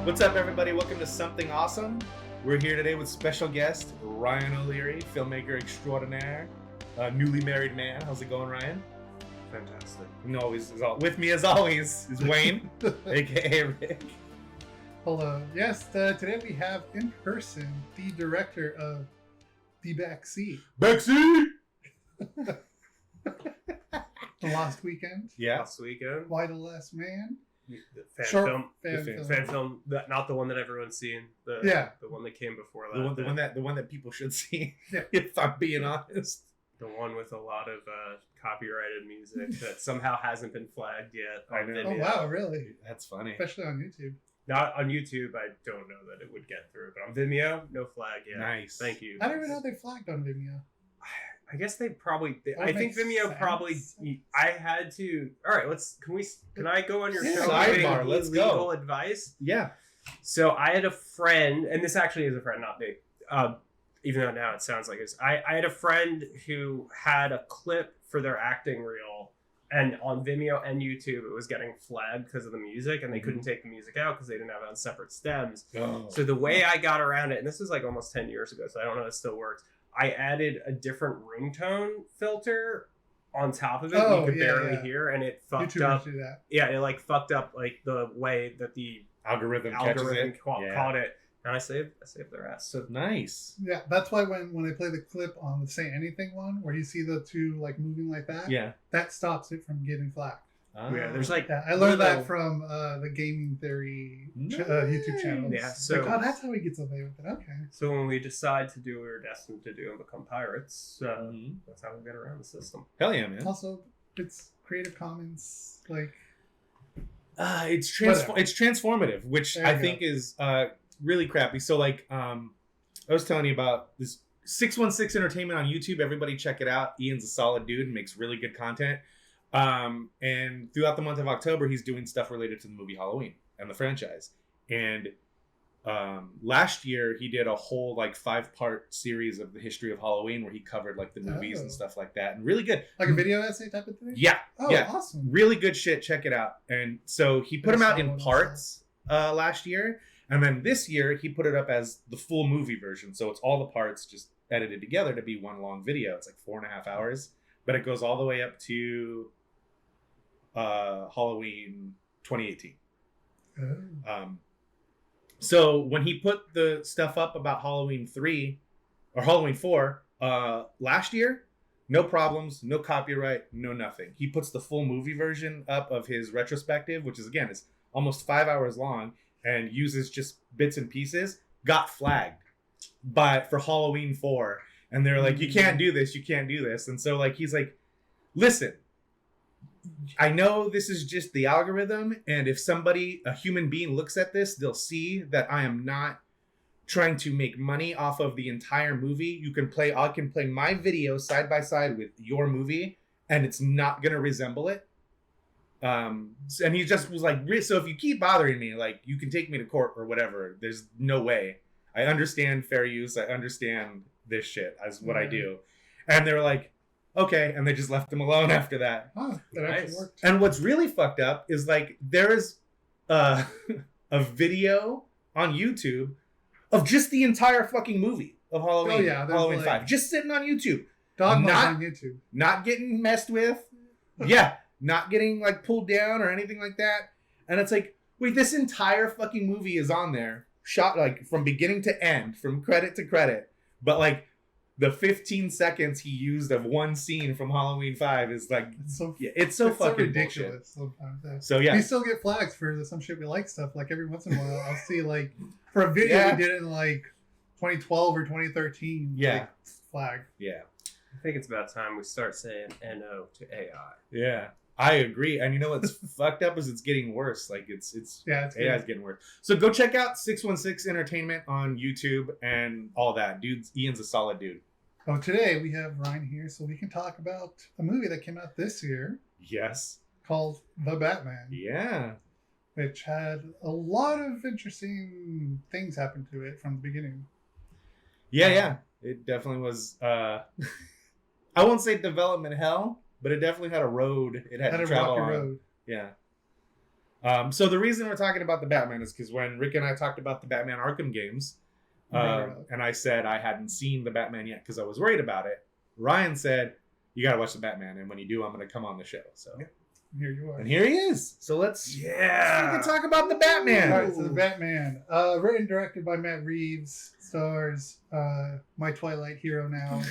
What's up, everybody? Welcome to Something Awesome. We're here today with special guest Ryan O'Leary, filmmaker extraordinaire, newly married man. How's it going, Ryan? Fantastic. With me as always is Wayne, aka Rick. Hello. Yes, today we have in person the director of The Backseat. Backseat! The Lost Weekend. Yeah. Last weekend. Why the Last Man. Fan Short film. fan film. Fan film. Not the one that everyone's seen. The one that came before that. The one that people should see. Yeah. If I'm being honest. The one with a lot of copyrighted music that somehow hasn't been flagged yet. I know. Oh wow, really? That's funny. Especially on YouTube. Not on YouTube. I don't know that it would get through, but on Vimeo, no flag yet. Nice. Thank you. I don't even know they flagged on Vimeo. I guess they probably. That I think makes Vimeo sense. probably. I had to. All right, Can I go on your Yeah. show? Sidebar, giving let's legal go. advice. Yeah. So I had a friend, and this actually is a friend, not me. Even though now it sounds like it's. I had a friend who had a clip for their acting reel, and on Vimeo and YouTube it was getting flagged because of the music, and they couldn't take the music out because they didn't have it on separate stems. Oh. So the way I got around it, and this was like almost 10 years ago, so I don't know if it still works. I added a different ringtone filter on top of it. Oh, You could yeah, barely yeah. hear, and it fucked YouTubers up. do that. Yeah, it like fucked up like the way that the Algorithm algorithm catches it. caught it, and I saved their ass. So Nice. Yeah, that's why when I play the clip on the Say Anything one, where you see the two like moving like that, Yeah. that stops it from getting flagged. yeah, there's like Yeah, I learned little- that from the Gaming Theory Nice. YouTube channel. Yeah, Like, so- oh, that's how he gets away with it. Okay. So when we decide to do what we're destined to do and become pirates, Mhm. that's how we get around the system. Hell yeah, man. Also, it's Creative Commons, like. It's Whatever. it's transformative, which There I you think is really crappy. So like I was telling you about this 616 Entertainment on YouTube. Everybody check it out. Ian's a solid dude and makes really good content. And throughout the month of October, he's doing stuff related to the movie Halloween and the franchise. And last year he did a whole like 5-part series of the history of Halloween where he covered like the movies and Oh. stuff like that, and really good. Like a video essay type of thing? Yeah. Oh, yeah. awesome. Really good shit. Check it out. And so he put them out in parts last year, and then this year he put it up as the full movie version. So it's all the parts just edited together to be one long video. It's like 4.5 hours, but it goes all the way up to Halloween 2018. Oh. So when he put the stuff up about Halloween 3 or Halloween 4 last year, no problems, no copyright, no nothing. He puts the full movie version up of his retrospective, which is again is almost 5 hours long, and uses just bits and pieces. Got flagged for Halloween 4, and they're like, you can't do this, you can't do this. And so like he's like, listen, I know this is just the algorithm, and if a human being looks at this, they'll see that I am not trying to make money off of the entire movie. I can play my video side by side with your movie, and it's not gonna resemble it. And he just was like, so if you keep bothering me, like you can take me to court or whatever. There's no way. I understand fair use. I understand this shit as what I do. And they were like, okay, and they just left him alone after that. Oh, that actually Nice. worked. And what's really fucked up is like there is a video on YouTube of just the entire fucking movie of Halloween. Oh, yeah, there's Halloween like- 5, just sitting on YouTube, Dog not- on YouTube. not getting messed with. Yeah, not getting like pulled down or anything like that. And it's like, wait, this entire fucking movie is on there, shot like from beginning to end, from credit to credit, but like the 15 seconds he used of one scene from Halloween 5 is like, It's so, yeah, it's so fucking ridiculous bullshit. sometimes. Yeah. So yeah, We still get flags for some shit we like stuff. Like every once in a while, I'll see like for a video Yeah. we did in like 2012 or 2013. Yeah. like, flag. yeah, I think it's about time we start saying NO to AI. yeah. I agree. And you know what's fucked up is it's getting worse. Like it's Yeah, it's AI's good. getting worse. So go check out 616 Entertainment on YouTube and all that. Ian's a solid dude. Oh, today we have Ryan here, so we can talk about a movie that came out this year Yes. called The Batman, Yeah. which had a lot of interesting things happen to it from the beginning. Yeah. It definitely was I won't say development hell, but it definitely had a road it had to Had a travel rocky on. road. Yeah. So the reason we're talking about the Batman is because when Rick and I talked about the Batman Arkham games, and I said I hadn't seen the Batman yet because I was worried about it, Ryan said, you got to watch the Batman. And when you do, I'm going to come on the show. So Here you are. And here he is. So let's Yeah. we can talk about the Batman. All right, so the Batman, written and directed by Matt Reeves, stars my Twilight hero now,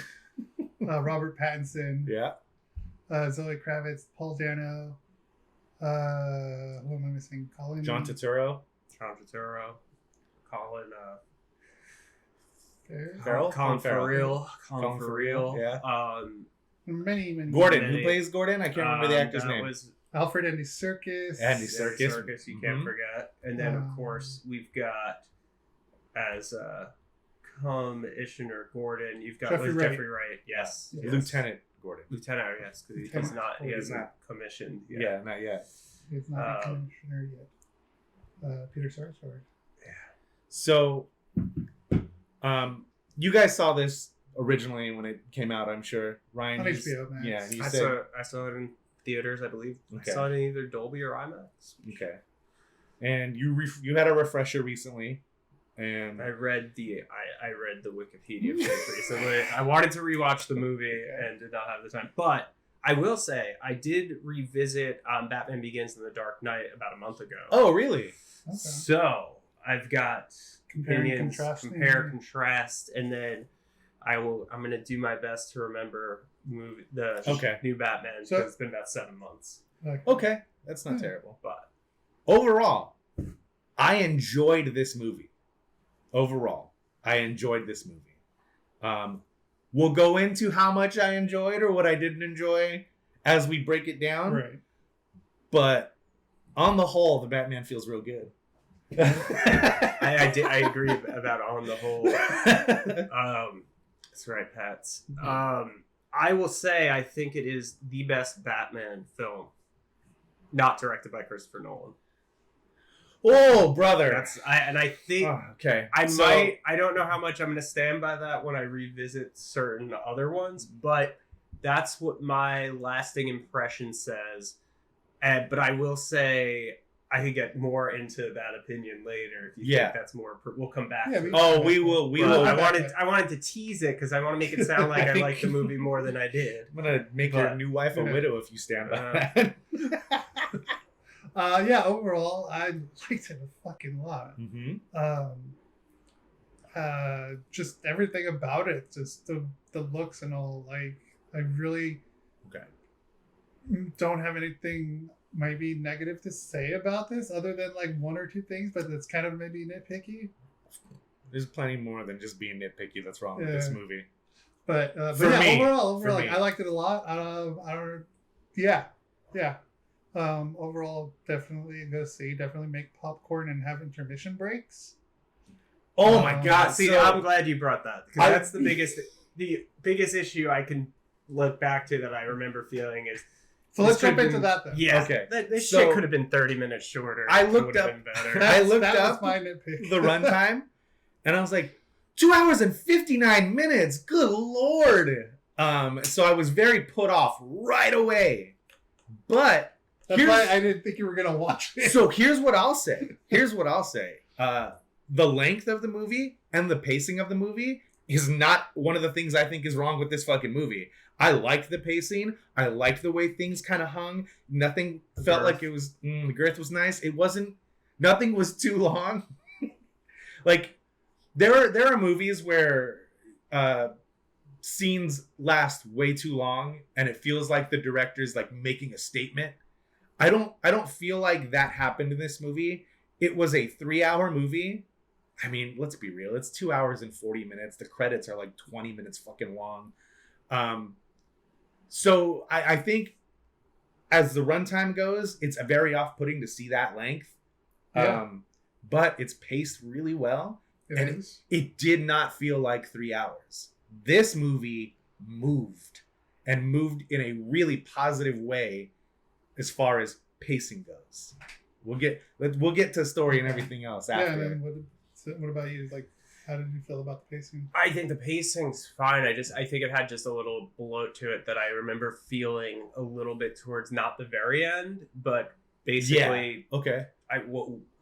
Robert Pattinson, Yeah. Zoe Kravitz, Paul Dano, who am I missing? Colin. John Turturro. Colin Farrell? Colin Farrell. Farrell. Colin Farrell, yeah. Many. Gordon. many. Who plays Gordon? I can't remember the actor's name. Was Alfred Andy Serkis. Andy Serkis. You can't forget. And then, of Um, course, we've got as Commissioner Gordon. You've got Jeffrey Wright. Yes. Yes. Lieutenant Gordon. Lieutenant, yes, because he's Lieutenant. not. He He's hasn't not. commissioned. Yeah, not yet. He's not a commissioner yet. Peter Sarsgaard. So, you guys saw this originally when it came out, I'm sure. Ryan. On he's- HBO Max. Yeah, he I said. saw it in theaters, I believe. Okay. I saw it in either Dolby or IMAX. Okay. And you had a refresher recently, and I read the Wikipedia page recently. I wanted to rewatch the movie and did not have the time. But I will say I did revisit Batman Begins and The Dark Knight about a month ago. oh really? Okay. So I've got Compare and opinions, contrast. contrast, and then I'm gonna do my best to remember the Okay. new Batman So- because it's been about 7 months. Okay, that's not Hmm. terrible. But Overall, I enjoyed this movie. Overall, I enjoyed this movie. We'll go into how much I enjoyed or what I didn't enjoy as we break it down. Right. But on the whole, the Batman feels real good. I agree about on the whole. That's right, Pats. I will say I think it is the best Batman film, not directed by Christopher Nolan. Oh, brother. I think Oh, okay. I don't know how much I'm going to stand by that when I revisit certain other ones, but that's what my lasting impression says. But I will say I could get more into that opinion later if you think that's more. We'll come back. Yeah, to it. Oh, we will. We But will. I wanted to tease it because I want to make it sound like I like the movie more than I did. I'm gonna make your new wife a widow if you stand by that. Yeah, overall, I liked it a fucking lot. Mm-hmm. Just everything about it, just the looks and all. Like, I really don't have anything maybe negative to say about this, other than like one or two things, but that's kind of maybe nitpicky. There's plenty more than just being nitpicky that's wrong with this movie. But For yeah, me. overall, For like, me. I liked it a lot. Overall, definitely go see. Definitely make popcorn and have intermission breaks. Oh my god! See, so- I'm glad you brought that because that's the biggest issue I can look back to that I remember feeling is. So let's jump into that then. Yeah. Okay. This So- shit could have been 30 minutes shorter. I It looked would have up- been better. I looked that up was my nitpick. the runtime, and I was like, 2 hours and 59 minutes. Good lord! So I was very put off right away. But That's why I didn't think you were gonna watch it. so here's what I'll say. The length of the movie and the pacing of the movie is not one of the things I think is wrong with this fucking movie. I liked the pacing. I liked the way things kind of hung. Nothing felt like it was. The girth was nice. It wasn't. Nothing was too long. Like there are movies where scenes last way too long, and it feels like the director's like making a statement. I don't feel like that happened in this movie. It was a 3-hour movie. I mean, let's be real. It's 2 hours and 40 minutes. The credits are like 20 minutes fucking long. So I think as the runtime goes, it's very off-putting to see that length. Yeah. But it's paced really well. It is. It did not feel like 3 hours. This movie moved in a really positive way as far as pacing goes. We'll get to story and everything else after. Yeah, and then what about you? Like, how did you feel about the pacing? I think the pacing's fine. I think it had just a little bloat to it that I remember feeling a little bit towards not the very end, but basically, Okay.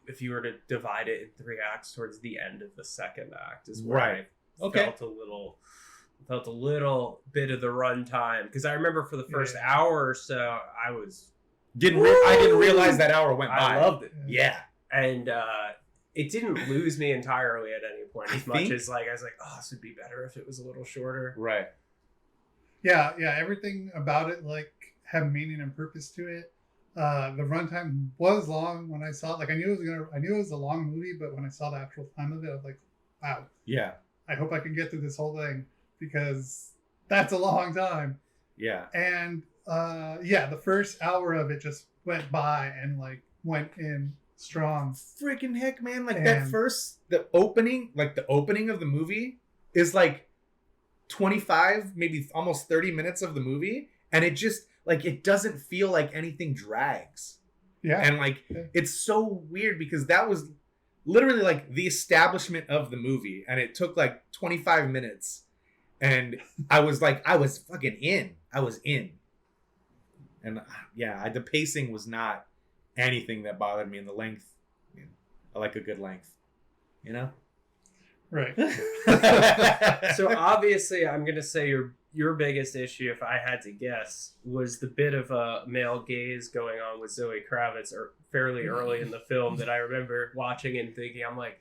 if you were to divide it in 3 acts, towards the end of the second act is where Right. I Okay. felt a little bit of the runtime, because I remember for the first hour or so I was I didn't realize that hour went by. I loved it. Yeah. And it didn't lose me entirely at any point, as much think- as like I was like, oh, this would be better if it was a little shorter. Right. Yeah, everything about it like had meaning and purpose to it. The runtime was long when I saw it. Like I knew it was a long movie, but when I saw the actual time of it, I was like, wow. Yeah. I hope I can get through this whole thing because that's a long time. Yeah. And the first hour of it just went by and like went in strong. Freaking heck, man! Like And- the opening of the movie is like 25, maybe almost 30 minutes of the movie, and it just like it doesn't feel like anything drags. Yeah. And like it's so weird because that was literally like the establishment of the movie, and it took like 25 minutes, and I was fucking in. I was in. And the pacing was not anything that bothered me, in the length. I like a good length, you know? Right. So obviously, I'm gonna say your biggest issue, if I had to guess, was the bit of a male gaze going on with Zoe Kravitz fairly early in the film that I remember watching and thinking, I'm like,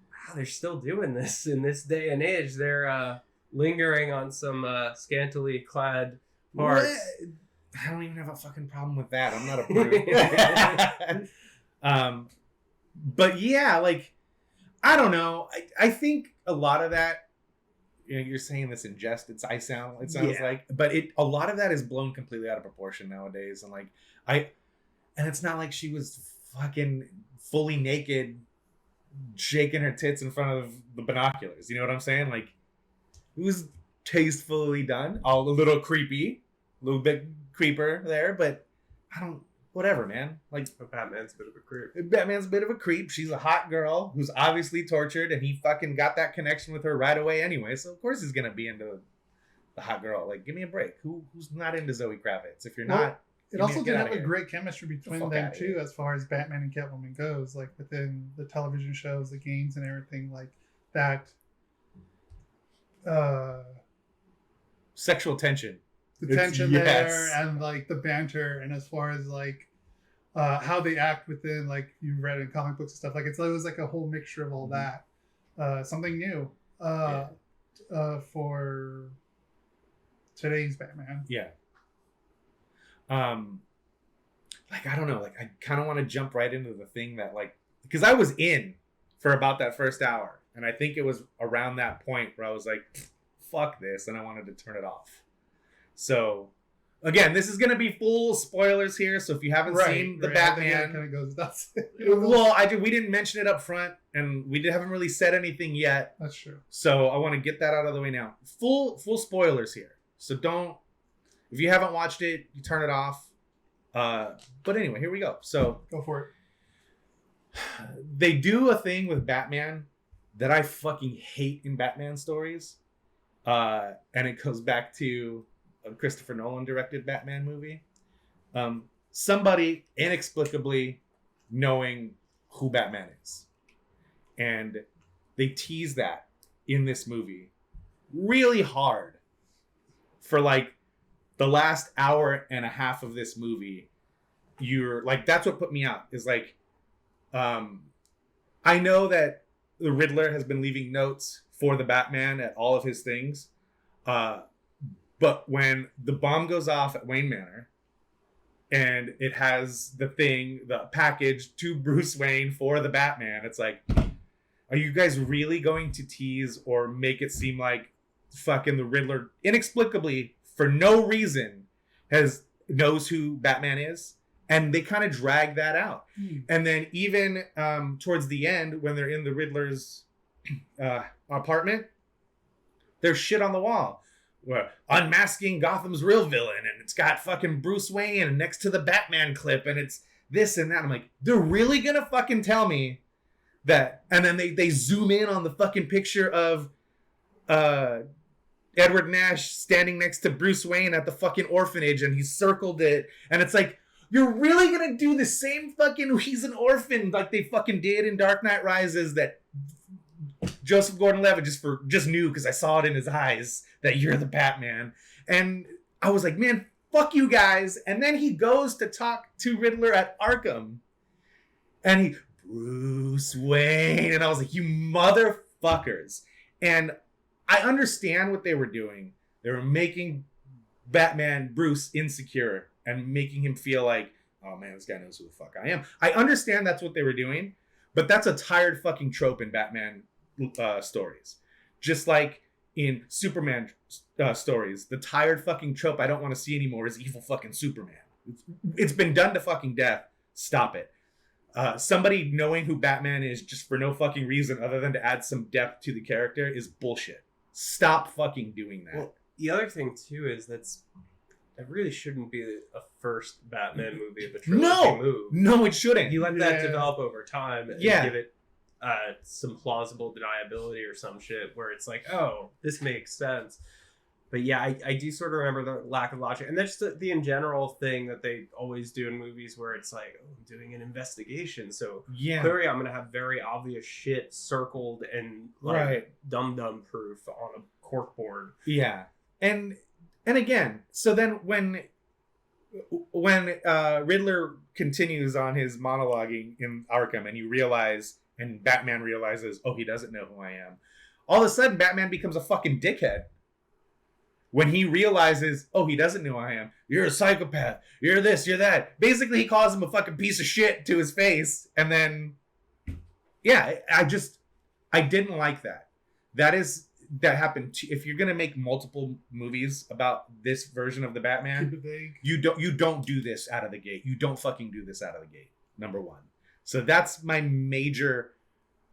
wow, they're still doing this in this day and age. They're lingering on some scantily clad parts. What? I don't even have a fucking problem with that. I'm not a prude. But yeah, like, I don't know. I think a lot of that, you know, you're saying this in jest. It sounds like, but a lot of that is blown completely out of proportion nowadays. And like, and it's not like she was fucking fully naked, shaking her tits in front of the binoculars. You know what I'm saying? Like, it was tastefully done, all a little creepy, a little bit creeper there, but whatever, man. Like, But Batman's a bit of a creep. Batman's a bit of a creep. She's a hot girl who's obviously tortured, and he fucking got that connection with her right away anyway. So of course he's gonna be into the hot girl. Like, give me a break. Who's not into Zoe Kravitz? If you're not, It also get did outta have a here. great chemistry between fuck them outta too, here. as far as Batman and Catwoman goes. Like within the television shows, the games, and everything like that. sexual tension. The tension Yes. there and like the banter, and as far as like how they act within, like you read in comic books and stuff, like it was like a whole mixture of all that. Something new for today's Batman. Yeah. Like, I don't know. Like, I kind of want to jump right into the thing that, like, because I was in for about that first hour, and I think it was around that point where I was like, fuck this, and I wanted to turn it off. So, again, this is going to be full spoilers here, so if you haven't seen the Batman... Kind of goes without saying. Well, we didn't mention it up front, and we haven't really said anything yet. That's true. So I want to get that out of the way now. Full spoilers here. So if you haven't watched it, you turn it off. But anyway, here we go. So Go for it. they do a thing with Batman that I fucking hate in Batman stories. And it goes back to a Christopher Nolan directed Batman movie. Somebody inexplicably knowing who Batman is. And they tease that in this movie really hard for like the last hour and a half of this movie. You're like, that's what put me out, is like, I know that the Riddler has been leaving notes for the Batman at all of his things. But when the bomb goes off at Wayne Manor and it has the package to Bruce Wayne for the Batman, it's like, are you guys really going to tease or make it seem like fucking the Riddler inexplicably, for no reason, knows who Batman is? And they kind of drag that out. And then even towards the end, when they're in the Riddler's apartment, there's shit on the wall. We're unmasking Gotham's real villain, and it's got fucking Bruce Wayne and next to the Batman clip, and it's this and that. I'm like, they're really gonna fucking tell me that? And then they zoom in on the fucking picture of Edward Nash standing next to Bruce Wayne at the fucking orphanage, and he's circled it, and it's like, You're really gonna do the same fucking he's an orphan like they fucking did in Dark Knight Rises that Joseph Gordon-Levitt just knew because I saw it in his eyes that you're the Batman. And I was like, man, fuck you guys. And then he goes to talk to Riddler at Arkham. And he, Bruce Wayne. And I was like, you motherfuckers. And I understand what they were doing. They were making Batman, Bruce, insecure and making him feel like, oh man, this guy knows who the fuck I am. I understand that's what they were doing, but that's a tired fucking trope in Batman stories. Just like in Superman stories, the tired fucking trope I don't want to see anymore is evil fucking Superman. It's been done to fucking death. Stop it. Somebody knowing who Batman is just for no fucking reason other than to add some depth to the character is bullshit. Stop fucking doing that. Well, the other thing too is that really shouldn't be a first Batman movie of a trilogy move. No, it shouldn't. You let that develop over time and Yeah. give it some plausible deniability or some shit where it's like, oh, this makes sense. But yeah, I do sort of remember the lack of logic. And that's the in general thing that they always do in movies where it's like, oh, I'm doing an investigation. So Yeah. clearly I'm going to have very obvious shit circled and like Right. dum-dum proof on a corkboard. Yeah. And again, so then when Riddler continues on his monologuing in Arkham and Batman realizes, oh, he doesn't know who I am. All of a sudden, Batman becomes a fucking dickhead. When he realizes, oh, he doesn't know who I am. You're a psychopath. You're this, you're that. Basically, he calls him a fucking piece of shit to his face. And then, yeah, I didn't like that. That happened. If you're going to make multiple movies about this version of the Batman, Keep it vague. you don't do this out of the gate. You don't fucking do this out of the gate. Number one. So that's my major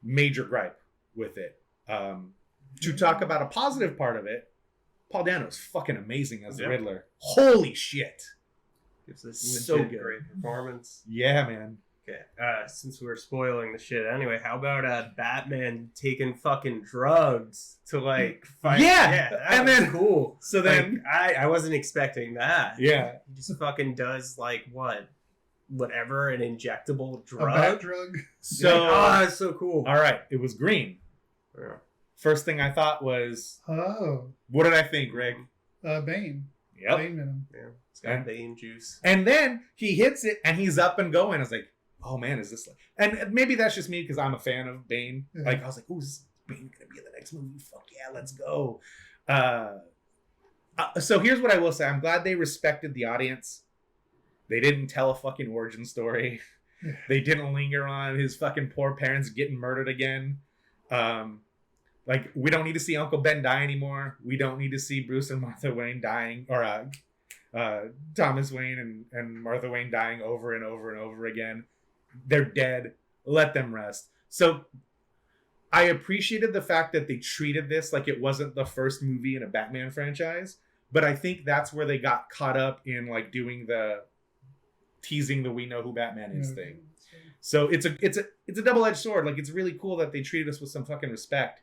gripe with it. To talk about a positive part of it, Paul Dano's fucking amazing as the Riddler. Holy shit. Gives this So legit good. great performance. Yeah, man. Okay, since we're spoiling the shit anyway, how about Batman taking fucking drugs to like fight? Yeah, that and was then- cool. So then, Like, I wasn't expecting that. yeah. He just fucking does like whatever, an injectable A drug. bat drug. So, that's so cool. all right, it was green. Yeah. First thing I thought was, Oh, what did I think, Greg? Bane. Yep. Bane venom. Yeah, it's got Bane juice. And then he hits it and he's up and going. I was like, oh man, is this like... And maybe that's just me because I'm a fan of Bane. Yeah. Like, I was like, oh, is Bane going to be in the next movie? Fuck yeah, let's go. So here's what I will say. I'm glad they respected the audience. They didn't tell a fucking origin story. Yeah. They didn't linger on his fucking poor parents getting murdered again. Like, we don't need to see Uncle Ben die anymore. We don't need to see Bruce and Martha Wayne dying, or Thomas Wayne and Martha Wayne dying over and over and over again. They're dead. Let them rest. So I appreciated the fact that they treated this like it wasn't the first movie in a Batman franchise, but I think that's where they got caught up in like doing the teasing the we know who Batman is thing. So it's a double-edged sword. Like, it's really cool that they treated us with some fucking respect,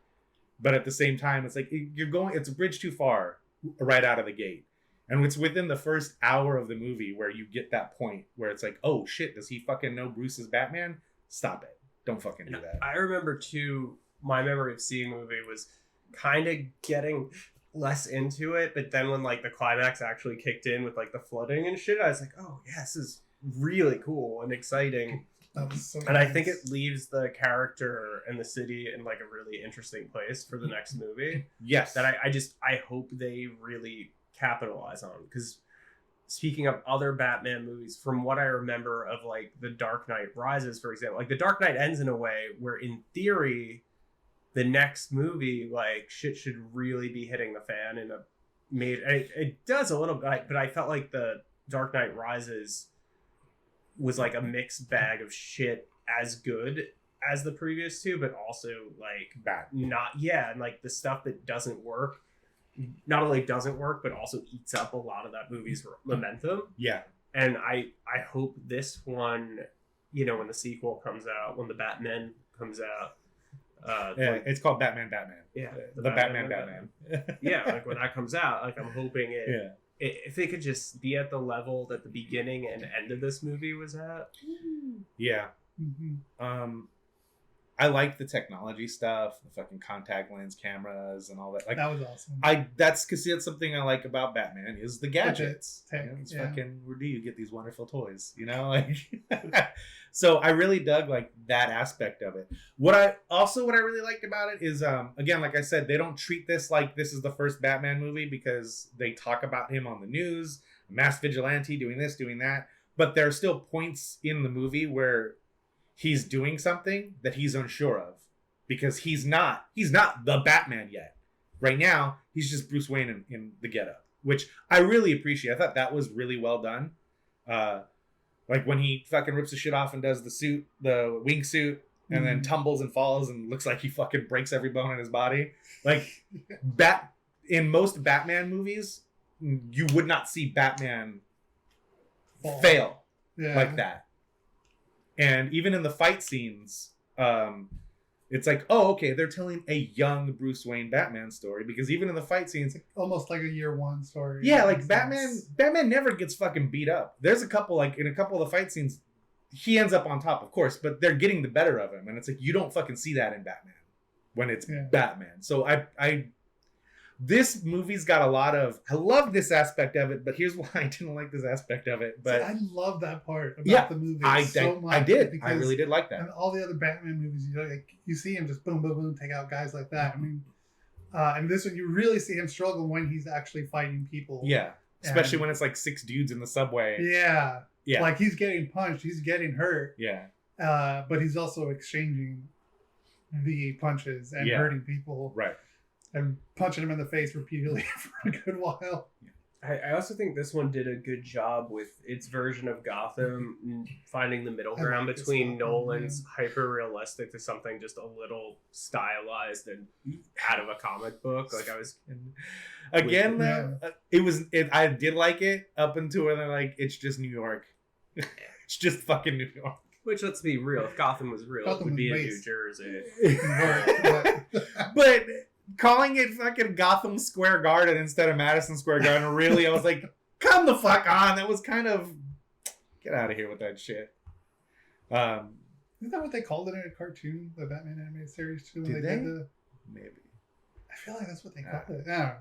but at the same time, it's like it's a bridge too far right out of the gate. And it's within the first hour of the movie where you get that point where it's like, oh shit, does he fucking know Bruce is Batman? Stop it. Don't fucking do that. I remember too, my memory of seeing the movie was kind of getting less into it, but then when like the climax actually kicked in with like the flooding and shit, I was like, oh yeah, this is really cool and exciting. That was so And I nice. think it leaves the character and the city in like a really interesting place for the next movie Yes. that I hope they really capitalize on. Because speaking of other Batman movies, from what I remember of like The Dark Knight Rises, for example, like The Dark Knight ends in a way where in theory the next movie, like, shit should really be hitting the fan in a it does a little bit, but I felt like The Dark Knight Rises was like a mixed bag of shit, as good as the previous two, but also like bad. and like the stuff that doesn't work not only doesn't work but also eats up a lot of that movie's momentum. Yeah. And I hope this one, you know, when the sequel comes out, when the Batman comes out, It's called Batman. yeah, The Batman. yeah, like when that comes out, like I'm hoping it Yeah. if they could just be at the level that the beginning and end of this movie was at. Yeah. Mm-hmm. I like the technology stuff, the fucking contact lens cameras and all that. Like That was awesome. that's because that's something I like about Batman is the gadgets. Tech, You know, it's yeah. fucking where do you get these wonderful toys? You know, like so I really dug like that aspect of it. What I really liked about it is again, like I said, they don't treat this like this is the first Batman movie because they talk about him on the news, masked vigilante doing this, doing that. But there are still points in the movie where he's doing something that he's unsure of because he's not the Batman yet. Right now, he's just Bruce Wayne in the getup, which I really appreciate. I thought that was really well done. Like when he fucking rips his shit off and does the wingsuit, and then tumbles and falls and looks like he fucking breaks every bone in his body. Like in most Batman movies, you would not see Batman fail like that. And even in the fight scenes, it's like, oh, okay, they're telling a young Bruce Wayne Batman story because even in the fight scenes, almost like a year one story. yeah, like Batman never gets fucking beat up. There's a couple, like in a couple of the fight scenes, he ends up on top, of course, but they're getting the better of him, and it's like you don't fucking see that in Batman when it's Batman. So this movie's got a lot of. I love this aspect of it, but here's why I didn't like this aspect of it. But I love that part about the movie so much. I did. I really did like that. And all the other Batman movies, you see him just boom, boom, boom, take out guys like that. I mean, and this one you really see him struggle when he's actually fighting people. Yeah, especially when it's like 6 dudes in the subway. Yeah, yeah. Like he's getting punched, he's getting hurt. Yeah. But he's also exchanging the punches and hurting people. Right. And punching him in the face repeatedly for a good while. I also think this one did a good job with its version of Gotham, finding the middle ground between Nolan's hyper-realistic to something just a little stylized and out of a comic book. Like I was... Again, though, I did like it up until when they're like, it's just New York. It's just fucking New York. Which, let's be real, if Gotham was real, it would be in New Jersey. But... calling it fucking Gotham Square Garden instead of Madison Square Garden, really, I was like, come the fuck on. That was kind of... Get out of here with that shit. Isn't that what they called it in a cartoon? The Batman animated series, too? Did they? Maybe. I feel like that's what they called it. Yeah.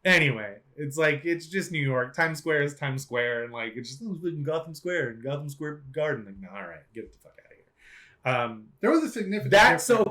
Anyway, it's like, it's just New York. Times Square is Times Square, and like, it's just Gotham Square and Gotham Square Garden. Like, no, all right, get the fuck out of here. There was a significant difference though,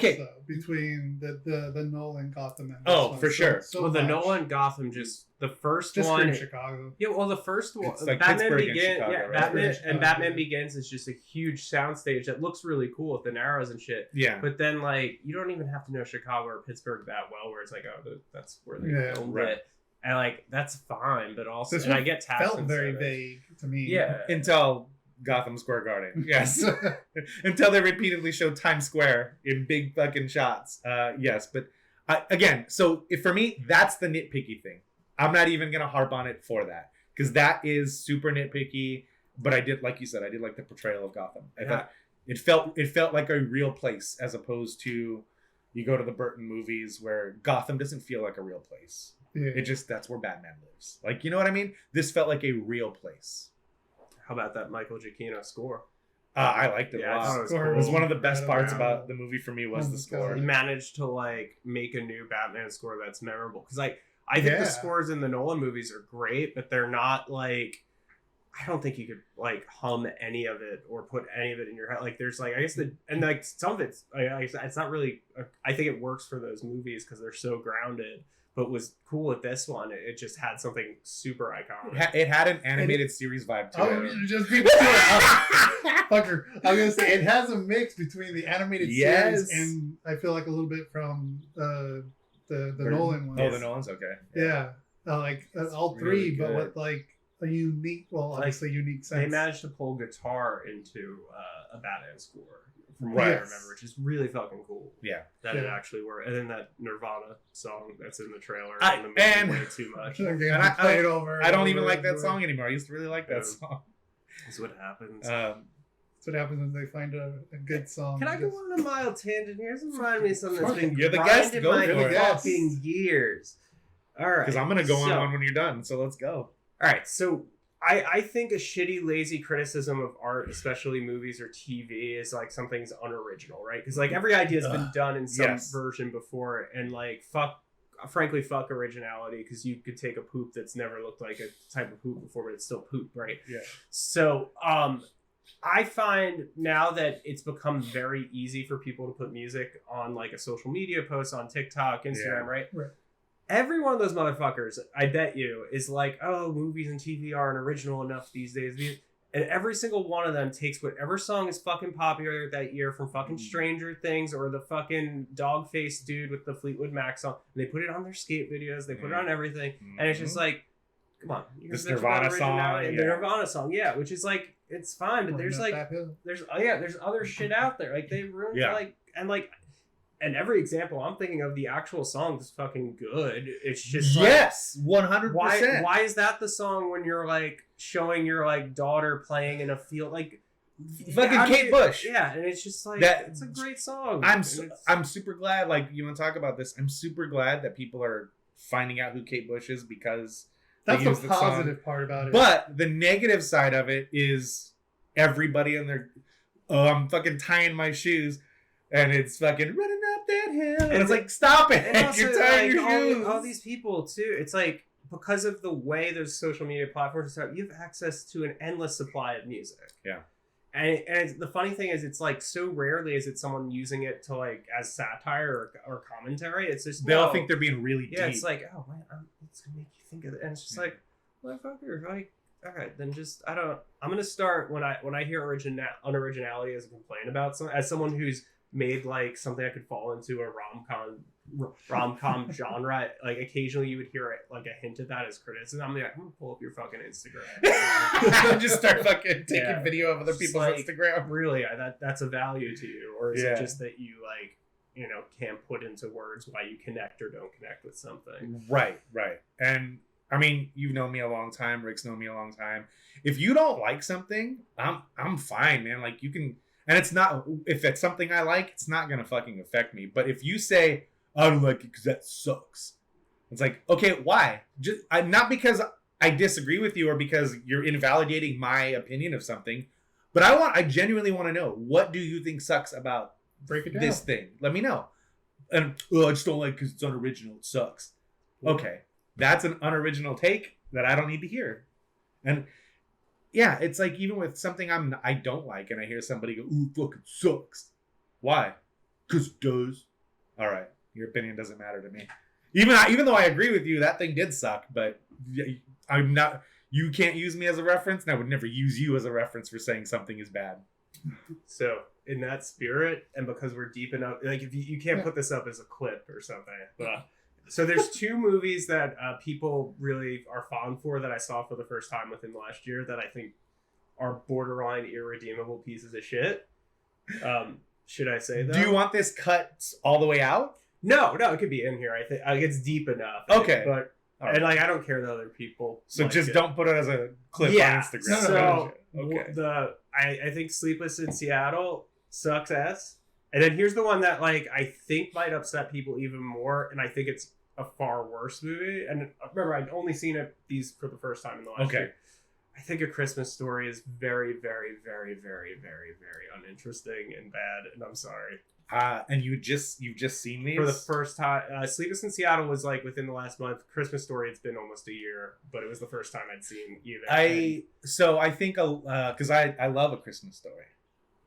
between the Nolan Gotham and for sure. So the Nolan Gotham, just the first one in Chicago. Yeah, well, the first one, it's like Batman Pittsburgh Begins, and Chicago, right? Batman Begins is just a huge soundstage that looks really cool with the narrows and shit. Yeah. But then, like, you don't even have to know Chicago or Pittsburgh that well, where it's like, oh, that's where they filmed it. And like, that's fine, but also, and I get tapped. Felt very vague to me. Yeah. Until Gotham Square Garden. Yes. Until they repeatedly show Times Square in big fucking shots. Yes. But again, so for me, that's the nitpicky thing. I'm not even going to harp on it for that. Because that is super nitpicky. But I did, like you said, I did like the portrayal of Gotham. I thought it felt like a real place as opposed to you go to the Burton movies where Gotham doesn't feel like a real place. Yeah. It just, that's where Batman lives. Like, you know what I mean? This felt like a real place. How about that Michael Giacchino score? I liked it a lot. It was one of the best parts about the movie for me was the score. He managed to like make a new Batman score that's memorable. Because like I think the scores in the Nolan movies are great, but they're not like, I don't think you could like hum any of it or put any of it in your head. Like there's like, I guess and like some of it's not really, I think it works for those movies because they're so grounded. But was cool with this one. It just had something super iconic. It had an animated series vibe to it. Just people fucker. I was gonna say it has a mix between the animated series and I feel like a little bit from the Nolan ones. Oh, the Nolans, okay. Yeah, like all three, really but with like a unique, obviously unique sense. They managed to pull guitar into a Batman score. From what I remember, which is really fucking cool. Yeah. That it actually worked. And then that Nirvana song that's in the trailer in the movie way too much. I don't even like that song anymore. I used to really like that song. That's what happens. That's what happens when they find a good song. Can I go on a mild tangent here? This reminds me of something that's been You're the guest. Go my for it. fucking years. All right. Because I'm going to go on one when you're done. So let's go. All right, so I think a shitty, lazy criticism of art, especially movies or TV, is like something's unoriginal, right? Because like every idea has been done in some version before, and like frankly, fuck originality, because you could take a poop that's never looked like a type of poop before, but it's still poop, right? Yeah. So I find now that it's become very easy for people to put music on like a social media post on TikTok, Instagram, right? Every one of those motherfuckers, I bet you, is like, oh, movies and TV aren't original enough these days. And every single one of them takes whatever song is fucking popular that year from fucking Stranger Things or the fucking dog-faced dude with the Fleetwood Mac song, and they put it on their skate videos, they put it on everything, and it's just like, come on. This Nirvana song. The Nirvana song, yeah, which is like, it's fine, but there's like, there's other shit out there. Like, they ruined, and every example I'm thinking of, the actual song is fucking good. It's just like, 100%. Why is that the song when you're like showing your like daughter playing in a field like fucking Kate Bush? Yeah, and it's just like it's a great song. I'm super glad. Like, you want to talk about this? I'm super glad that people are finding out who Kate Bush is, because that's the positive part about it. But the negative side of it is everybody in their I'm fucking tying my shoes. And it's fucking running up that hill. And it's like, stop it. And also, you're tying your shoes. All these people, too. It's like, because of the way those social media platforms are, you have access to an endless supply of music. Yeah. And the funny thing is, it's like, so rarely is it someone using it to like, as satire or commentary. It's just, they'll think they're being really deep. Yeah, it's like, oh, man, it's going to make you think of it. And it's just like, motherfucker, like, all right, then just, I'm going to start when I hear unoriginality as a complaint about something, as someone who's made like something I could fall into a rom-com genre. Like, occasionally you would hear like a hint of that as criticism. I'm like, I'm gonna pull up your fucking Instagram. Just start fucking taking video of other people's like, Instagram. Really, that's a value to you, or is it just that you like, you know, can't put into words why you connect or don't connect with something? Right. And I mean, you've known me a long time. Rick's known me a long time. If you don't like something, I'm fine, man. Like, you can. And it's not, if it's something I like, it's not going to fucking affect me. But if you say, I don't like it because that sucks, it's like, okay, why? Not because I disagree with you or because you're invalidating my opinion of something, but I genuinely want to know, what do you think sucks about this thing? Let me know. And, I just don't like it because it's unoriginal. It sucks. Okay. That's an unoriginal take that I don't need to hear. And yeah, it's like, even with something I don't like, and I hear somebody go, ooh, fucking sucks. Why? Because it does. All right. Your opinion doesn't matter to me. Even though I agree with you, that thing did suck, but I'm not, you can't use me as a reference, and I would never use you as a reference for saying something is bad. So, in that spirit, and because we're deep enough, like, if you can't put this up as a clip or something, but so there's two movies that people really are fond for that I saw for the first time within the last year that I think are borderline irredeemable pieces of shit. Should I say that? Do you want this cut all the way out? No, it could be in here. I think it's deep enough. Okay, but and like, I don't care that other people. So like just don't put it as a clip on Instagram. So okay. I think Sleepless in Seattle sucks ass. And then here's the one that like I think might upset people even more, and I think it's a far worse movie. And remember, I'd only seen these for the first time in the last year. I think A Christmas Story is very, very, very, very, very, very uninteresting and bad, and I'm sorry. And you've just seen these? For the first time. Sleepless in Seattle was like within the last month. Christmas Story, it's been almost a year, but it was the first time I'd seen either. So I think, because I love A Christmas Story.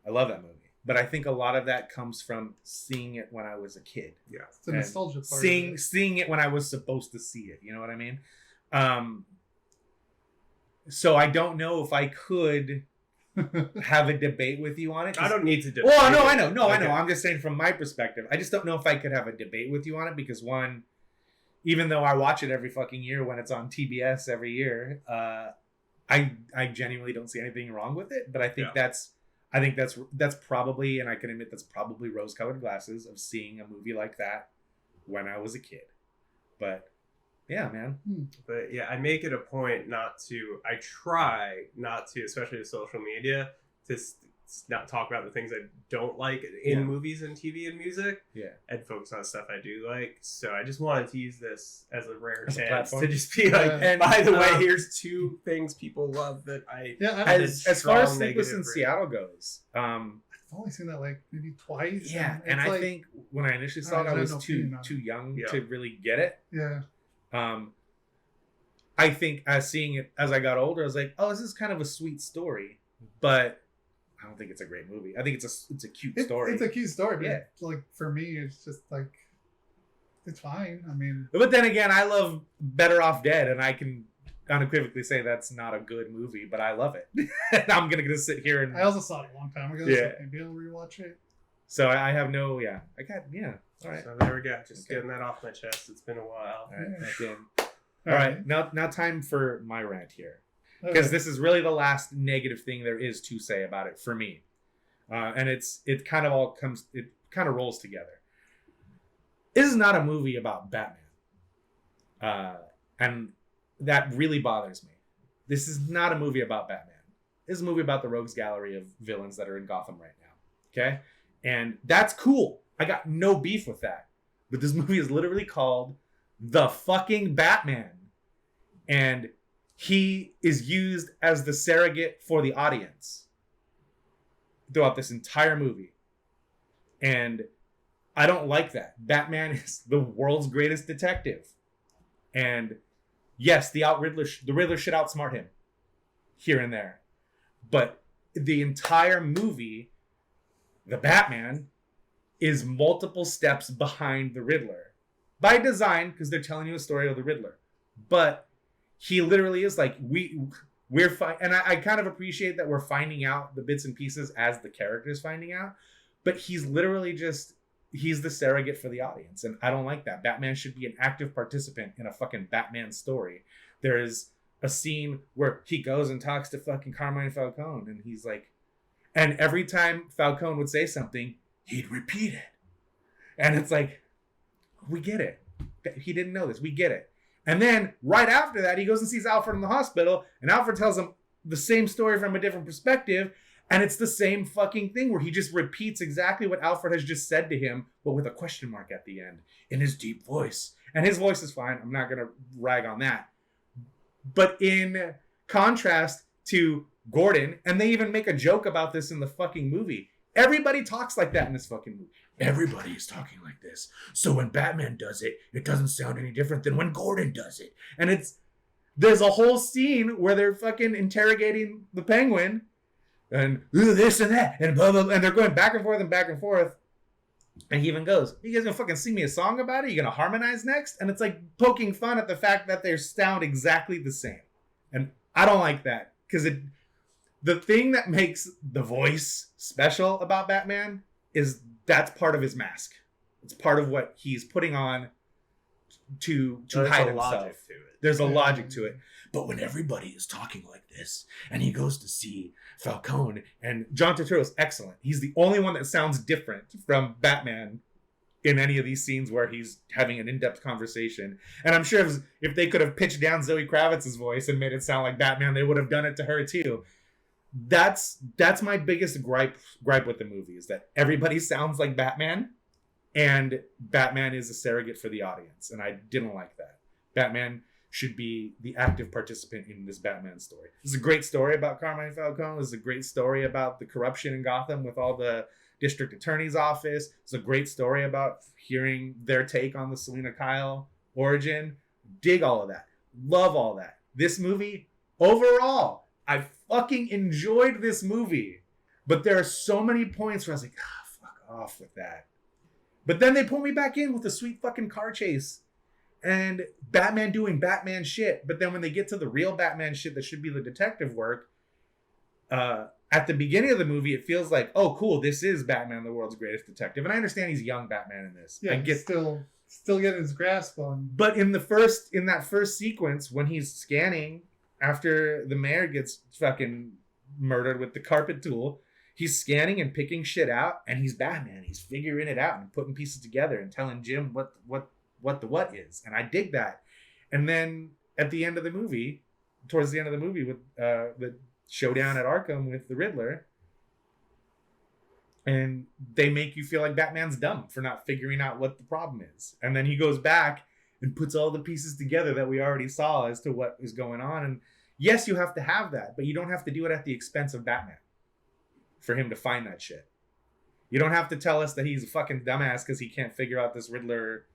I love that movie. But I think a lot of that comes from seeing it when I was a kid. Yeah, it's a nostalgia part. Seeing it when I was supposed to see it. You know what I mean? So I don't know if I could have a debate with you on it. I don't need to debate. Well, no, I know. No, okay. I know. I'm just saying from my perspective. I just don't know if I could have a debate with you on it because, one, even though I watch it every fucking year when it's on TBS every year, I genuinely don't see anything wrong with it. But I think that's probably, and I can admit that's probably rose-colored glasses of seeing a movie like that when I was a kid. But yeah, man. But yeah, I make it a point I try not to, especially with social media, to not talk about the things I don't like in Yeah. movies and TV and music, Yeah. and focus on stuff I do like. So I just wanted to use this as a rare As a chance platform. to just be like, Yeah. and by the way, here's 2 things people love that I Yeah, had a As far as strong Sleepless in negative Seattle goes, I've only seen that like maybe twice. yeah, and it's I like, think when I initially saw it, I I was have no too opinion on too it. young Yeah. to really get it. yeah, I think as seeing it as I got older, I was like, oh, this is kind of a sweet story, but I don't think it's a great movie. I think it's a cute story. It's a cute story, but Yeah. like for me, it's just like it's fine. I mean, But then again, I love Better Off Dead, and I can unequivocally say that's not a good movie, but I love it. And I'm gonna sit here and I also saw it a long time ago. Yeah. So maybe I'll rewatch it. so I have no all right. So there we go. Just Okay. getting that off my chest. It's been a while. All right, Yeah. again. All right, now time for my rant here, Okay. because this is really the last negative thing there is to say about it for me, and it kind of rolls together. This is not a movie about Batman, and that really bothers me. This is not a movie about Batman. This is a movie about the rogues gallery of villains that are in Gotham right now. Okay, and that's cool. I got no beef with that. But this movie is literally called The Fucking Batman. And he is used as the surrogate for the audience throughout this entire movie. And I don't like that. Batman is the world's greatest detective. And yes, the Riddler should outsmart him here and there. But the entire movie, the Batman, is multiple steps behind the Riddler. By design, because they're telling you a story of the Riddler. But he literally is like, we're fine. And I kind of appreciate that we're finding out the bits and pieces as the character's finding out. But he's literally he's the surrogate for the audience. And I don't like that. Batman should be an active participant in a fucking Batman story. There is a scene where he goes and talks to fucking Carmine Falcone. And he's like, and every time Falcone would say something, he'd repeat it. And it's like, we get it. He didn't know this. We get it. And then right after that, he goes and sees Alfred in the hospital, and Alfred tells him the same story from a different perspective. And it's the same fucking thing where he just repeats exactly what Alfred has just said to him, but with a question mark at the end in his deep voice. And his voice is fine. I'm not going to rag on that. But in contrast to Gordon, and they even make a joke about this in the fucking movie. Everybody talks like that in this fucking movie. Everybody is talking like this. So when Batman does it, it doesn't sound any different than when Gordon does it. And there's a whole scene where they're fucking interrogating the Penguin and this and that and blah, blah, blah, and they're going back and forth and back and forth. And he even goes, you guys gonna fucking sing me a song about it? You gonna harmonize next? And it's like poking fun at the fact that they sound exactly the same. And I don't like that, because the thing that makes the voice special about Batman is that's part of his mask. It's part of what he's putting on to There's hide a himself. logic to it. There's a logic to it. But when everybody is talking like this, and he goes to see Falcone, and John Turturro is excellent. He's the only one that sounds different from Batman in any of these scenes where he's having an in-depth conversation. And I'm sure if they could have pitched down Zoe Kravitz's voice and made it sound like Batman, they would have done it to her too. That's my biggest gripe with the movie, is that everybody sounds like Batman, and Batman is a surrogate for the audience, and I didn't like that. Batman should be the active participant in this Batman story. This is a great story about Carmine Falcone. This is a great story about the corruption in Gotham with all the district attorney's office. It's a great story about hearing their take on the Selena Kyle origin. Dig all of that. Love all that. This movie, overall, I fucking enjoyed this movie. But there are so many points where I was like, fuck off with that. But then they pull me back in with a sweet fucking car chase and Batman doing Batman shit. But then when they get to the real Batman shit that should be the detective work, at the beginning of the movie, it feels like, oh, cool, this is Batman, the world's greatest detective. And I understand he's young Batman in this. Yeah, I get still getting his grasp on. But in that first sequence, when he's scanning after the mayor gets fucking murdered with the carpet tool, he's scanning and picking shit out, and he's Batman. He's figuring it out and putting pieces together and telling Jim what the what is. And I dig that. And then at the end of the movie, towards the end of the movie with the showdown at Arkham with the Riddler, And they make you feel like Batman's dumb for not figuring out what the problem is. And then he goes back and puts all the pieces together that we already saw as to what is going on. And yes, you have to have that, but you don't have to do it at the expense of Batman for him to find that shit. You don't have to tell us that he's a fucking dumbass because he can't figure out this Riddler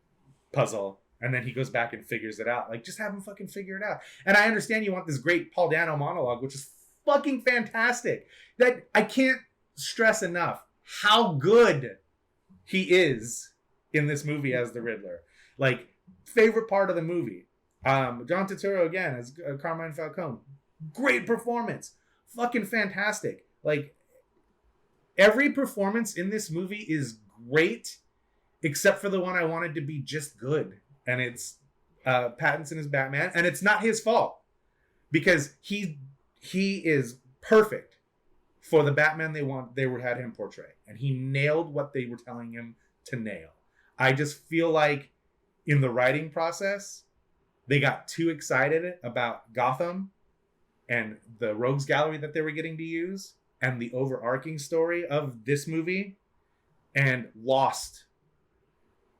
puzzle. And then he goes back and figures it out. Like, just have him fucking figure it out. And I understand you want this great Paul Dano monologue, which is fucking fantastic. That I can't stress enough how good he is in this movie as the Riddler. Like, favorite part of the movie. John Turturro again as Carmine Falcone. Great performance. Fucking fantastic. Like, every performance in this movie is great, except for the one I wanted to be just good. And it's Pattinson as Batman. And it's not his fault. Because he is perfect for the Batman they had him portray. And he nailed what they were telling him to nail. I just feel like in the writing process, they got too excited about Gotham and the rogues gallery that they were getting to use and the overarching story of this movie and lost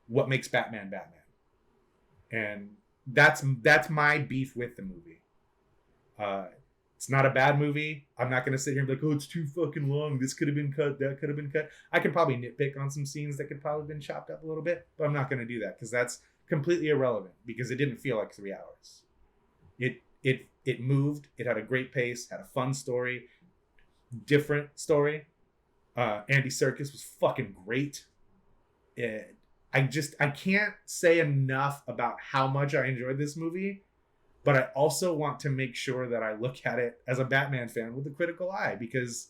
what makes Batman Batman. And that's my beef with the movie. It's not a bad movie. I'm not going to sit here and be like, oh, it's too fucking long. This could have been cut. That could have been cut. I could probably nitpick on some scenes that could probably have been chopped up a little bit, but I'm not going to do that because that's completely irrelevant because it didn't feel like 3 hours. It moved. It had a great pace, had a fun story, different story. Andy Serkis was fucking great. I can't say enough about how much I enjoyed this movie. But I also want to make sure that I look at it as a Batman fan with a critical eye because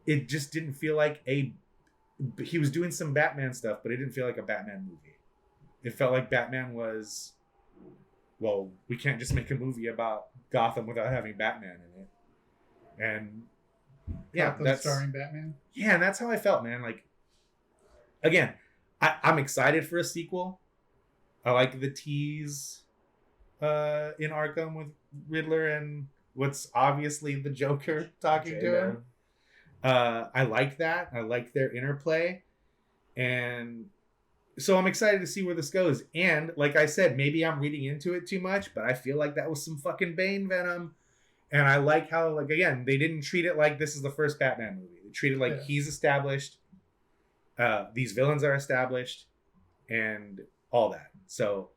it just didn't feel like he was doing some Batman stuff, but it didn't feel like a Batman movie. It felt like Batman was, well, we can't just make a movie about Gotham without having Batman in it. And yeah, Gotham that's starring Batman. Yeah, and that's how I felt, man. Like, again, I'm excited for a sequel. I like the tease in Arkham with Riddler and what's obviously the Joker talking to him. I like that. I like their interplay. And so I'm excited to see where this goes. And like I said, maybe I'm reading into it too much, but I feel like that was some fucking Bane venom. And I like how, like, again, they didn't treat it like this is the first Batman movie. They treated it like he's established. These villains are established and all that. So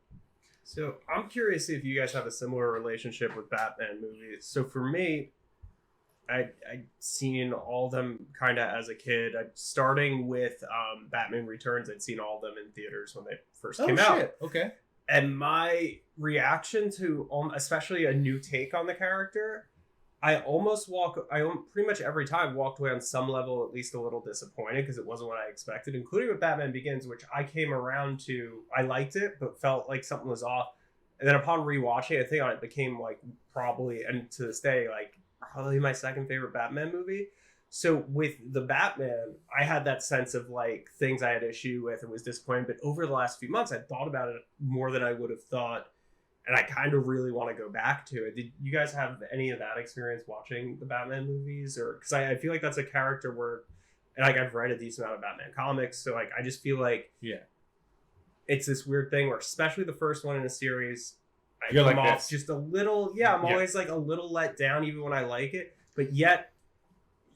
I'm curious if you guys have a similar relationship with Batman movies. So for me, I'd seen all of them kind of as a kid. Starting with Batman Returns, I'd seen all of them in theaters when they first came out. Okay. And my reaction to especially a new take on the character, I pretty much every time walked away on some level at least a little disappointed because it wasn't what I expected, including with Batman Begins, which I came around to. I liked it, but felt like something was off. And then upon rewatching, I think it became like probably, and to this day, like probably my second favorite Batman movie. So with the Batman, I had that sense of like things I had issue with and was disappointed. But over the last few months, I thought about it more than I would have thought. And I kind of really want to go back to it. Did you guys have any of that experience watching the Batman movies? Or because I feel like that's a character where, and like I've read a decent amount of Batman comics, so like I just feel like it's this weird thing where, especially the first one in a series, I You're come like off this. just a little. Yeah, I'm always like a little let down, even when I like it. But yet,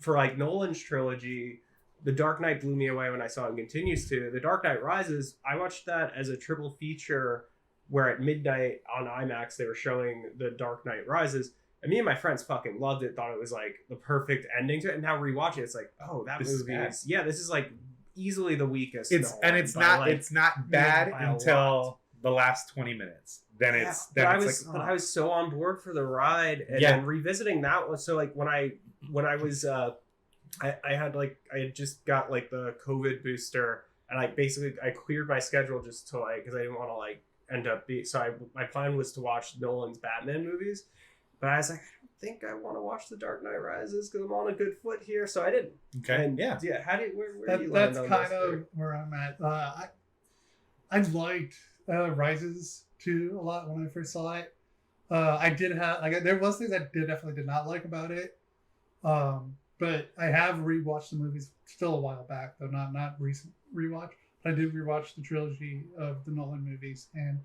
for like Nolan's trilogy, The Dark Knight blew me away when I saw it and continues to. The Dark Knight Rises, I watched that as a triple feature where at midnight on IMAX they were showing The Dark Knight Rises, and me and my friends fucking loved it, thought it was like the perfect ending to it, and now rewatching it, it's like, oh, that movie is this is like easily the weakest. It's not bad until the last 20 minutes. I was so on board for the ride, and then revisiting that one. So like when I was I had just got like the COVID booster, and I cleared my schedule just to like, because I didn't want to like end up my plan was to watch Nolan's Batman movies, but I was like, I don't think I want to watch The Dark Knight Rises because I'm on a good foot here, so I didn't. Okay. And yeah. How do where do you land on that's kind this? of where I'm at. I liked Rises too a lot when I first saw it. I did have there was things I definitely did not like about it. but I have rewatched the movies still a while back, though not recent rewatch. But I did rewatch the trilogy of the Nolan movies, and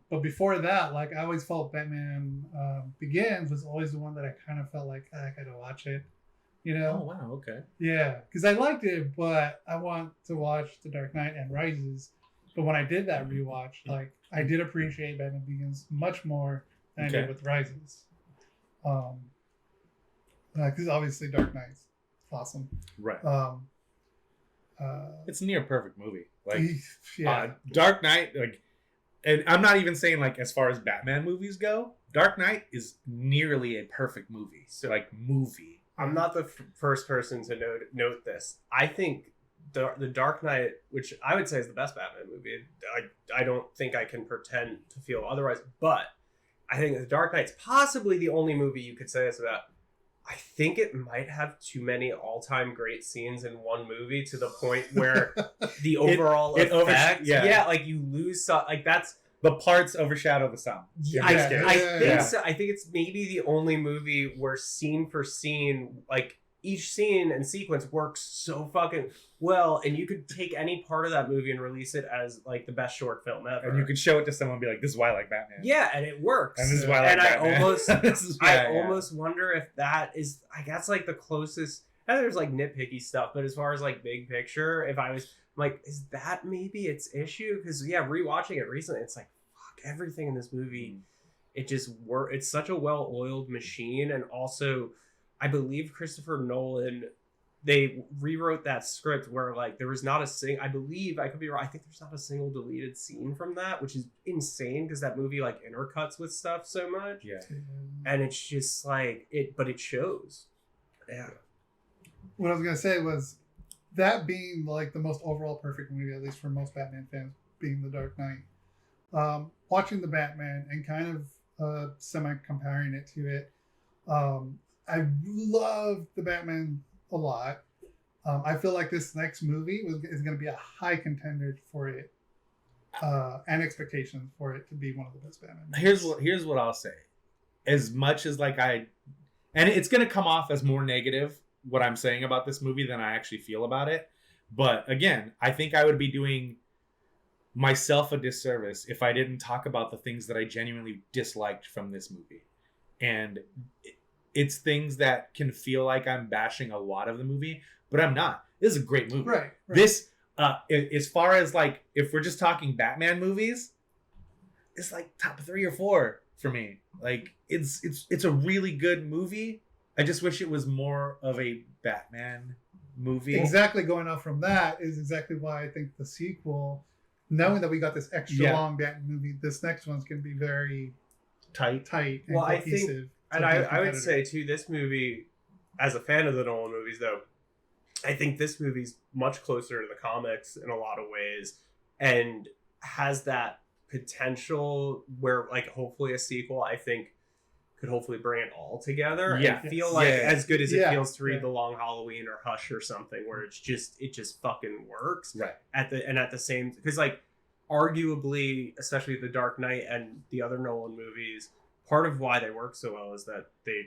but before that, like I always felt Batman Begins was always the one that I kind of felt like I gotta watch it, you know? Oh wow, okay. Yeah, because I liked it, but I want to watch The Dark Knight and Rises. But when I did that rewatch, like I did appreciate Batman Begins much more than I did with Rises. Because obviously Dark Knight's awesome. Right. Uh, It's a near perfect movie. Like yeah, Dark Knight, like, and I'm not even saying like as far as Batman movies go, Dark Knight is nearly a perfect movie. So like movie. I'm not the first person to note this. I think the Dark Knight, which I would say is the best Batman movie, I don't think I can pretend to feel otherwise, but I think the Dark Knight's possibly the only movie you could say this about. I think it might have too many all-time great scenes in one movie to the point where the overall effect, like you lose some, like that's the parts overshadow the sum. I think so. I think it's maybe the only movie where scene for scene, like each scene and sequence works so fucking well, and you could take any part of that movie and release it as like the best short film ever. And you could show it to someone and be like, this is why I like Batman. Yeah, and it works. And this is why I like Batman. I almost wonder if that is, I guess, like the closest. And there's like nitpicky stuff, but as far as like big picture, if I was like, is that maybe its issue? Because rewatching it recently, it's like, fuck, everything in this movie, it just works. It's such a well-oiled machine, and also, I believe Christopher Nolan, they rewrote that script where like there was not a single, I believe, I could be wrong, I think there's not a single deleted scene from that, which is insane because that movie like intercuts with stuff so much. Yeah. And it's just like but it shows. Yeah. What I was gonna say was that being like the most overall perfect movie, at least for most Batman fans, being The Dark Knight. Watching the Batman and kind of semi comparing it to it, I love the Batman a lot. I feel like this next movie is going to be a high contender for it, and expectations for it to be one of the best Batman movies. Here's what I'll say. As much as like and it's going to come off as more negative what I'm saying about this movie than I actually feel about it. But again, I think I would be doing myself a disservice if I didn't talk about the things that I genuinely disliked from this movie. And it's things that can feel like I'm bashing a lot of the movie, but I'm not. This is a great movie. Right. This, as far as like, if we're just talking Batman movies, it's like top 3 or 4 for me. Like it's a really good movie. I just wish it was more of a Batman movie. Exactly. Going off from that is exactly why I think the sequel, knowing that we got this extra long Batman movie, this next one's going to be very tight and cohesive. And I would say, too, this movie, as a fan of the Nolan movies, though, I think this movie's much closer to the comics in a lot of ways and has that potential where, like, hopefully a sequel, I think, could hopefully bring it all together and feel like as good as it feels to read The Long Halloween or Hush or something where it just fucking works. Right. At the same, because, like, arguably, especially The Dark Knight and the other Nolan movies, part of why they work so well is that they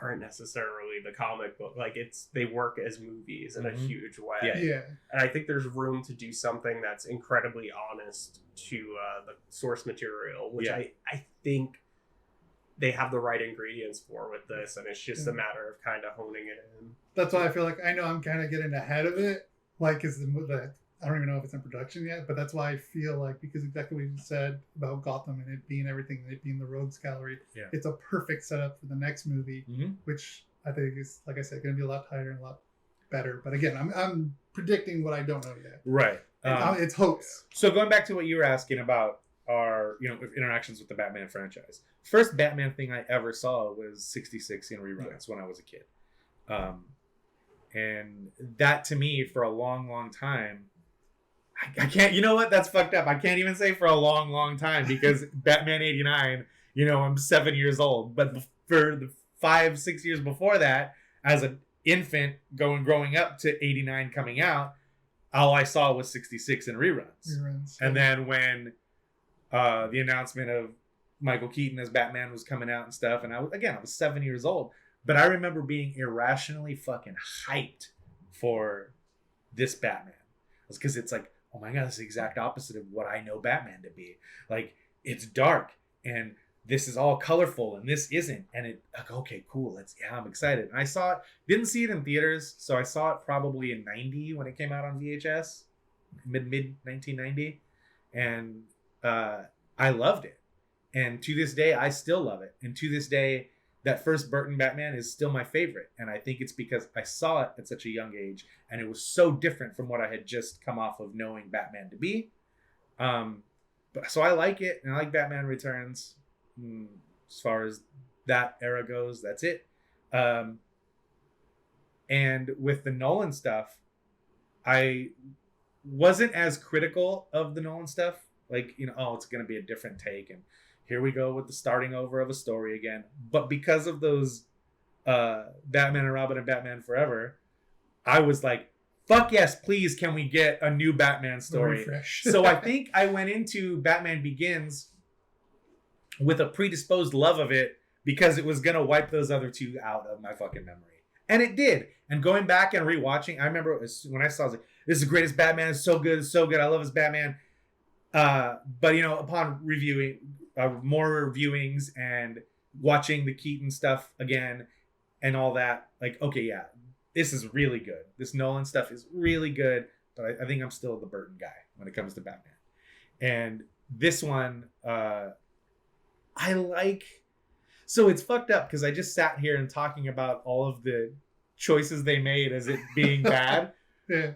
aren't necessarily the comic book. Like they work as movies in a huge way. Yeah. And I think there's room to do something that's incredibly honest to the source material, which I think they have the right ingredients for with this. And it's just a matter of kind of honing it in. That's why I feel like I know I'm kind of getting ahead of it. Like, because I don't even know if it's in production yet, but that's why I feel like, because exactly what you said about Gotham and it being everything, it being the Rogues Gallery, it's a perfect setup for the next movie, which I think is, like I said, going to be a lot tighter and a lot better. But again, I'm predicting what I don't know yet. Right. It's hopes. So going back to what you were asking about our, interactions with the Batman franchise. First Batman thing I ever saw was 66 in reruns when I was a kid. And that to me, for a long, long time, I can't, you know what? That's fucked up. I can't even say for a long, long time because Batman 89, I'm 7 years old. But for the 5-6 years before that, as an infant growing up to 89 coming out, all I saw was 66 in reruns. And then when the announcement of Michael Keaton as Batman was coming out and stuff, and I was 7 years old. But I remember being irrationally fucking hyped for this Batman. It's because it's like, oh my god, this is the exact opposite of what I know Batman to be. Like, it's dark and this is all colorful and this isn't. And it like, okay, cool. I'm excited. And I saw it, didn't see it in theaters, so I saw it probably in 90 when it came out on VHS, mid 1990. And I loved it. And to this day, I still love it. And to this day, that first Burton Batman is still my favorite. And I think it's because I saw it at such a young age and it was so different from what I had just come off of knowing Batman to be. But so I like it, and I like Batman Returns. As far as that era goes, that's it. And with the Nolan stuff, I wasn't as critical of the Nolan stuff. Like, you know, oh, it's going to be a different take, and here we go with the starting over of a story again. But because of those Batman and Robin and Batman Forever, I was like, fuck yes, please, can we get a new Batman story? So I think I went into Batman Begins with a predisposed love of it because it was going to wipe those other two out of my fucking memory. And it did. And going back and rewatching, I remember when I saw it, I was like, this is the greatest Batman. It's so good. It's so good. I love his Batman. But, you know, upon reviewing more viewings and watching the Keaton stuff again and all that, like, okay, yeah, this is really good. This Nolan stuff is really good. But I think I'm still the Burton guy when it comes to Batman. And this one, I like. So it's fucked up because I just sat here and talking about all of the choices they made as it being bad. Yeah.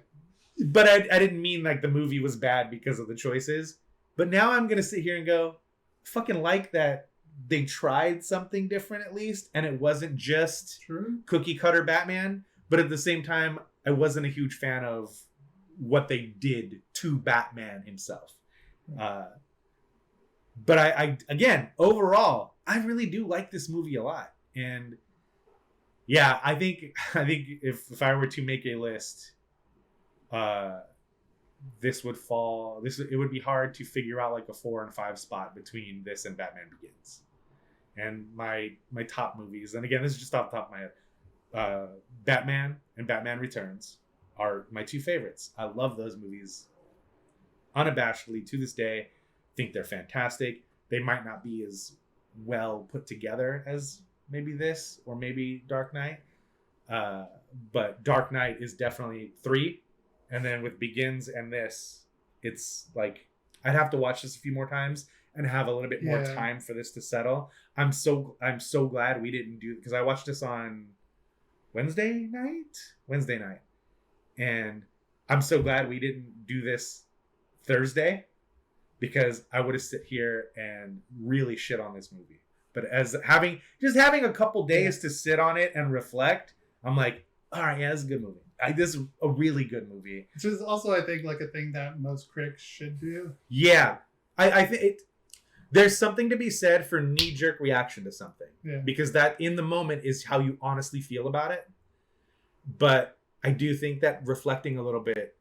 But I didn't mean like the movie was bad because of the choices. But now I'm going to sit here and go, fucking like that they tried something different at least. And it wasn't just cookie cutter Batman. But at the same time, I wasn't a huge fan of what they did to Batman himself. But I again, overall, I really do like this movie a lot. And yeah, I think if I were to make a list, this would fall. It would be hard to figure out like a 4 and 5 spot between this and Batman Begins. And my top movies, and again, this is just off the top of my head, Batman and Batman Returns are my two favorites. I love those movies unabashedly to this day. Think they're fantastic. They might not be as well put together as maybe this or maybe Dark Knight, but Dark Knight is definitely 3, and then with Begins and this, it's like I'd have to watch this a few more times and have a little bit more time for this to settle. I'm so glad we didn't do, because I watched this on Wednesday night, and I'm so glad we didn't do this Thursday, because I would have sit here and really shit on this movie. But as having a couple days to sit on it and reflect, I'm like, all right, yeah, this is a good movie. This is a really good movie. Which is also, I think, like a thing that most critics should do. Yeah, I think there's something to be said for knee-jerk reaction to something, because that in the moment is how you honestly feel about it. But I do think that reflecting a little bit,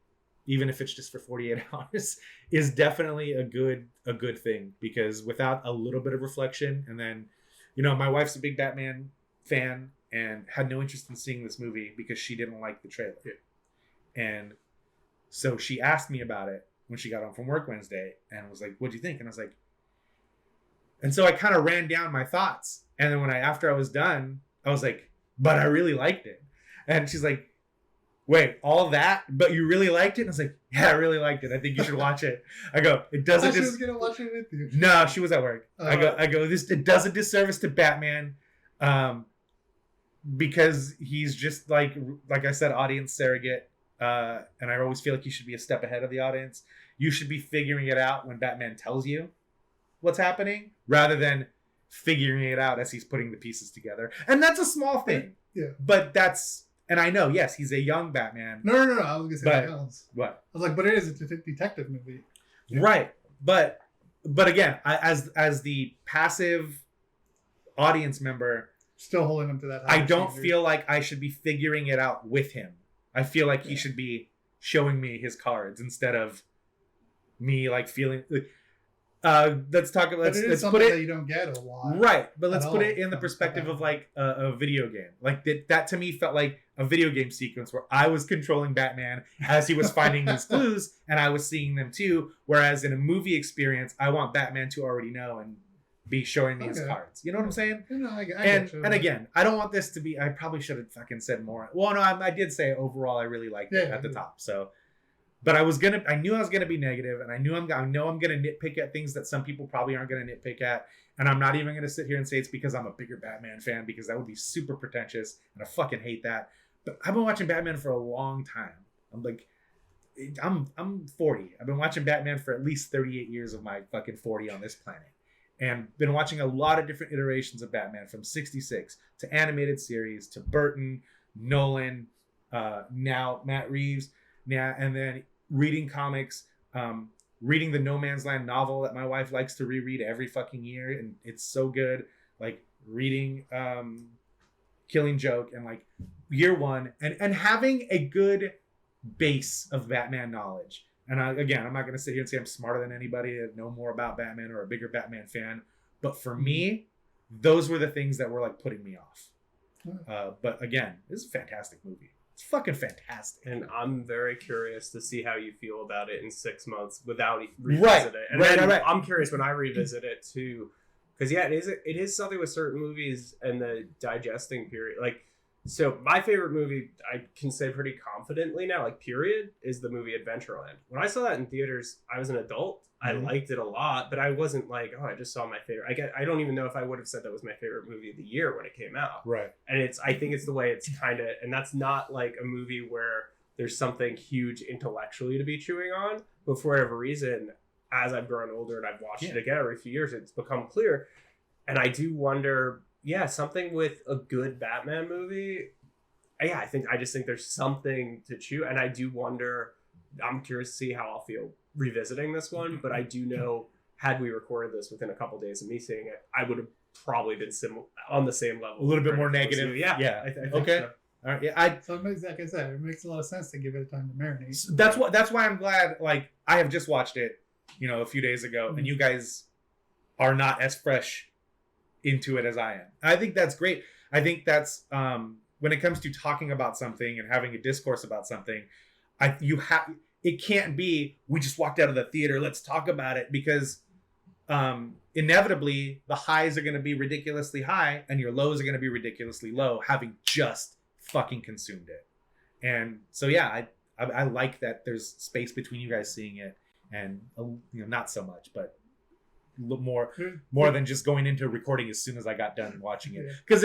even if it's just for 48 hours, is definitely a good thing, because without a little bit of reflection, and then, you know, my wife's a big Batman fan and had no interest in seeing this movie because she didn't like the trailer. And so she asked me about it when she got home from work Wednesday and was like, what'd you think? And I was like, and so I kind of ran down my thoughts. And then after I was done, I was like, but I really liked it. And she's like, wait, all that, but you really liked it? And I was like, yeah, I really liked it. I think you should watch it. I go, it doesn't. She was gonna watch it with you. No, she was at work. I go. It does a disservice to Batman, because he's just like I said, audience surrogate. And I always feel like you should be a step ahead of the audience. You should be figuring it out when Batman tells you what's happening, rather than figuring it out as he's putting the pieces together. And that's a small thing. Yeah. But that's. And I know, yes, he's a young Batman. No. I was gonna say something else. What? I was like, but it is a detective movie. Yeah. Right. But again, as the passive audience member, still holding him to that. I don't feel like I should be figuring it out with him. I feel like he should be showing me his cards instead of me like feeling. Let's talk about. But it is Let's something put that it you don't get a lot. right, but let's at put all it in the from perspective of Batman. like a video game. Like that to me felt like a video game sequence where I was controlling Batman as he was finding these clues, and I was seeing them too. Whereas in a movie experience, I want Batman to already know and be showing me his Okay. cards. You know what I'm saying? You know, I And get you. and again, I don't want this to be. I probably should have fucking said more. Well, no, I did say overall I really liked it Yeah, at the yeah. top. So, but I knew I was gonna be negative, and I know I'm gonna nitpick at things that some people probably aren't gonna nitpick at. And I'm not even gonna sit here and say it's because I'm a bigger Batman fan, because that would be super pretentious, and I fucking hate that. But I've been watching Batman for a long time. I'm 40. I've been watching Batman for at least 38 years of my fucking 40 on this planet. And been watching a lot of different iterations of Batman, from 66 to animated series to Burton, Nolan, now Matt Reeves, and then reading comics, reading the No Man's Land novel that my wife likes to reread every fucking year, and it's so good. Like reading Killing Joke and like Year One, and having a good base of Batman knowledge. And again, I'm not going to sit here and say I'm smarter than anybody that know more about Batman or a bigger Batman fan. But for me, those were the things that were like putting me off. But again, this is a fantastic movie. It's fucking fantastic. And I'm very curious to see how you feel about it in 6 months without revisit it. And Right. I'm curious when I revisit it too, because yeah, it is something with certain movies and the digesting period. Like, so my favorite movie, I can say pretty confidently now, like period, is the movie Adventureland. When I saw that in theaters, I was an adult. I liked it a lot, but I wasn't like, oh, I just saw my favorite. I don't even know if I would have said that was my favorite movie of the year when it came out. Right. And I think it's the way it's kind of, and that's not like a movie where there's something huge intellectually to be chewing on, but for whatever reason, as I've grown older and I've watched it again every few years, it's become clear. And I do wonder, something with a good Batman movie. Yeah, I just think there's something to chew. And I do wonder, I'm curious to see how I'll feel revisiting this one, but I do know, had we recorded this within a couple days of me seeing it, I would have probably been on the same level. A little bit more negative. Yeah. I think Okay. so. All right. Yeah. So it makes, like I said, it makes a lot of sense to give it time to marinate. That's why I'm glad. Like, I have just watched it, a few days ago, and you guys are not as fresh into it as I am. I think that's great. I think that's when it comes to talking about something and having a discourse about something, it can't be, we just walked out of the theater, let's talk about it, because inevitably the highs are going to be ridiculously high and your lows are going to be ridiculously low, having just fucking consumed it. And so yeah, I like that there's space between you guys seeing it, and not so much, but more than just going into recording as soon as I got done watching it. Because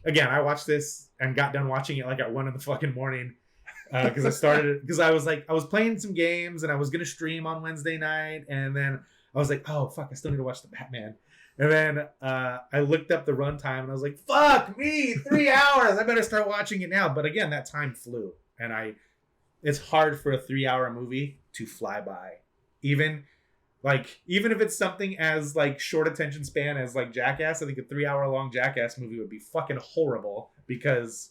I watched this and got done watching it like at 1 a.m. Because I was playing some games and I was gonna stream on Wednesday night, and then I was like, oh fuck, I still need to watch the Batman. And then I looked up the runtime and I was like, fuck me, 3 hours. I better start watching it now. But again, that time flew, and it's hard for a 3-hour movie to fly by. Even if it's something as like short attention span as like Jackass, I think a 3-hour long Jackass movie would be fucking horrible, because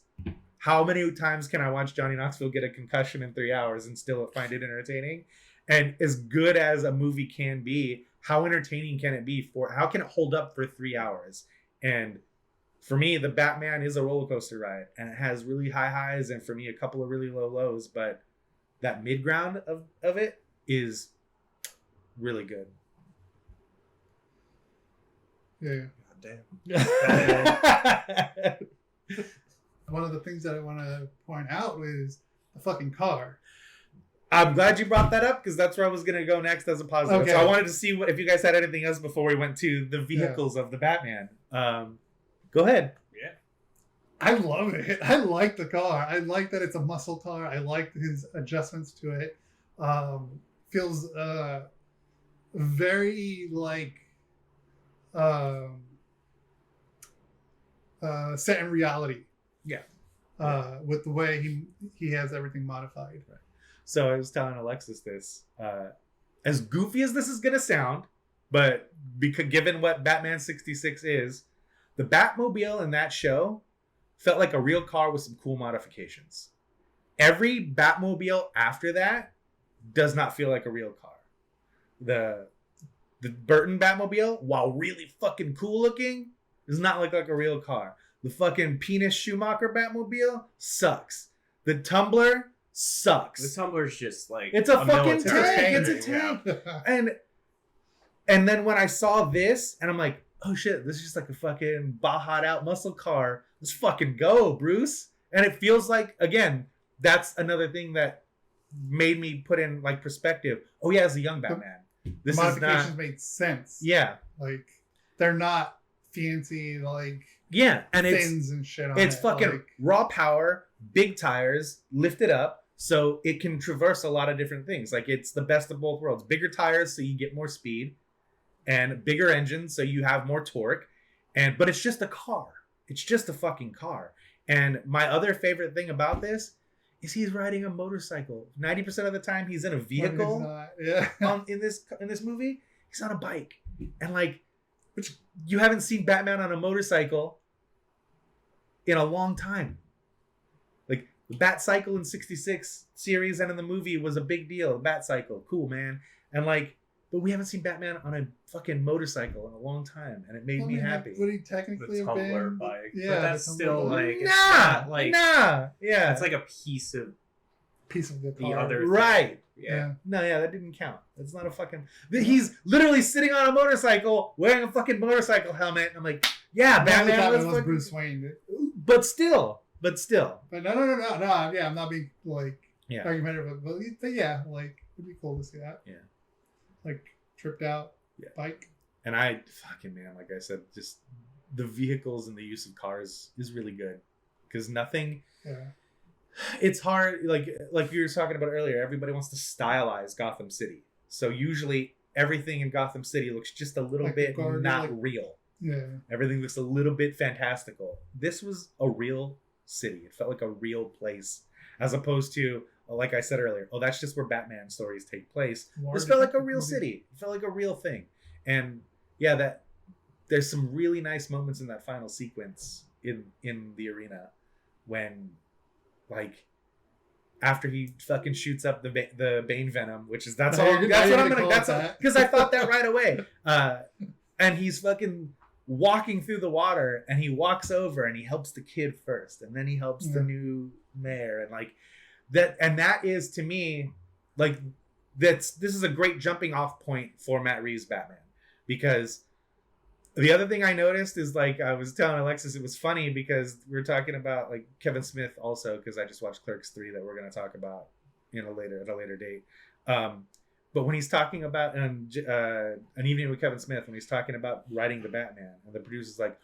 how many times can I watch Johnny Knoxville get a concussion in 3 hours and still find it entertaining? And as good as a movie can be, how entertaining can it be how can it hold up for 3 hours? And for me, the Batman is a roller coaster ride, and it has really high highs and for me a couple of really low lows, but that mid ground of it is really good. Yeah. God damn. One of the things that I want to point out is the fucking car. I'm glad you brought that up, because that's where I was going to go next as a positive. Okay. So I wanted to see if you guys had anything else before we went to the vehicles of the Batman. Go ahead. Yeah. I love it. I like the car. I like that it's a muscle car. I like his adjustments to it. Feels very like set in reality. Yeah. With the way he has everything modified. Right. So I was telling Alexis this. As goofy as this is going to sound, but given what Batman 66 is, the Batmobile in that show felt like a real car with some cool modifications. Every Batmobile after that does not feel like a real car. The Burton Batmobile, while really fucking cool looking, does not look like a real car. The fucking penis Schumacher Batmobile sucks. The Tumbler sucks. The Tumbler's just like It's a fucking tank. military It's a thing, tank. yeah. And then when I saw this, and I'm like, oh shit, this is just like a fucking baha'd out muscle car. Let's fucking go, Bruce. And it feels like, again, that's another thing that made me put in like perspective. Oh yeah, as a young Batman. This the is modifications not. made sense. Yeah. Like they're not fancy like Yeah, and fins and shit on it's it. fucking like, raw power, big tires, lifted up, so it can traverse a lot of different things. Like it's the best of both worlds. Bigger tires, so you get more speed, and bigger engine, so you have more torque. But it's just a car. It's just a fucking car. And my other favorite thing about this is he's riding a motorcycle. 90% of the time, he's in a vehicle. Yeah. In this movie, he's on a bike, and like, which you haven't seen Batman on a motorcycle in a long time. Like the Bat Cycle in '66 series and in the movie was a big deal. Bat Cycle, cool, man. And like, but we haven't seen Batman on a fucking motorcycle in a long time, and it made me happy. Would he technically The have Tumbler been? bike. Yeah, But that's the still Tumbler like bike. it's not like yeah. it's like a piece of Piece of the the car. other thing. Right. Yeah. No, yeah, that didn't count. That's not a fucking. He's literally sitting on a motorcycle wearing a fucking motorcycle helmet. I'm like, yeah, Batman was fucking... Bruce Wayne. But still. But no. Yeah, I'm not being like argumentative, but yeah, like it'd be cool to see that. Yeah. Like tripped out bike. And I fucking man, like I said, just the vehicles and the use of cars is really good because nothing. Yeah. It's hard, like you were talking about earlier. Everybody wants to stylize Gotham City, so usually everything in Gotham City looks just a little Like bit the garden, not like- real. Yeah. Everything looks a little bit fantastical. This was a real city. It felt like a real place, as opposed to, like I said earlier, oh, that's just where Batman stories take place. This felt like a real city. It felt like a real thing. And yeah, that there's some really nice moments in that final sequence in the arena when, like, after he fucking shoots up the Bane Venom, which is that's what I'm gonna because I thought that right away. And he's fucking walking through the water, and he walks over and he helps the kid first, and then he helps the new mayor, and like that. And that is, to me, like, this is a great jumping off point for Matt Reeves' Batman, because the other thing I noticed is, like, I was telling Alexis, it was funny because we were talking about like Kevin Smith also, because I just watched Clerks 3 that we're going to talk about at a later date. But when he's talking about An Evening with Kevin Smith, when he's talking about writing the Batman, and the producer's like,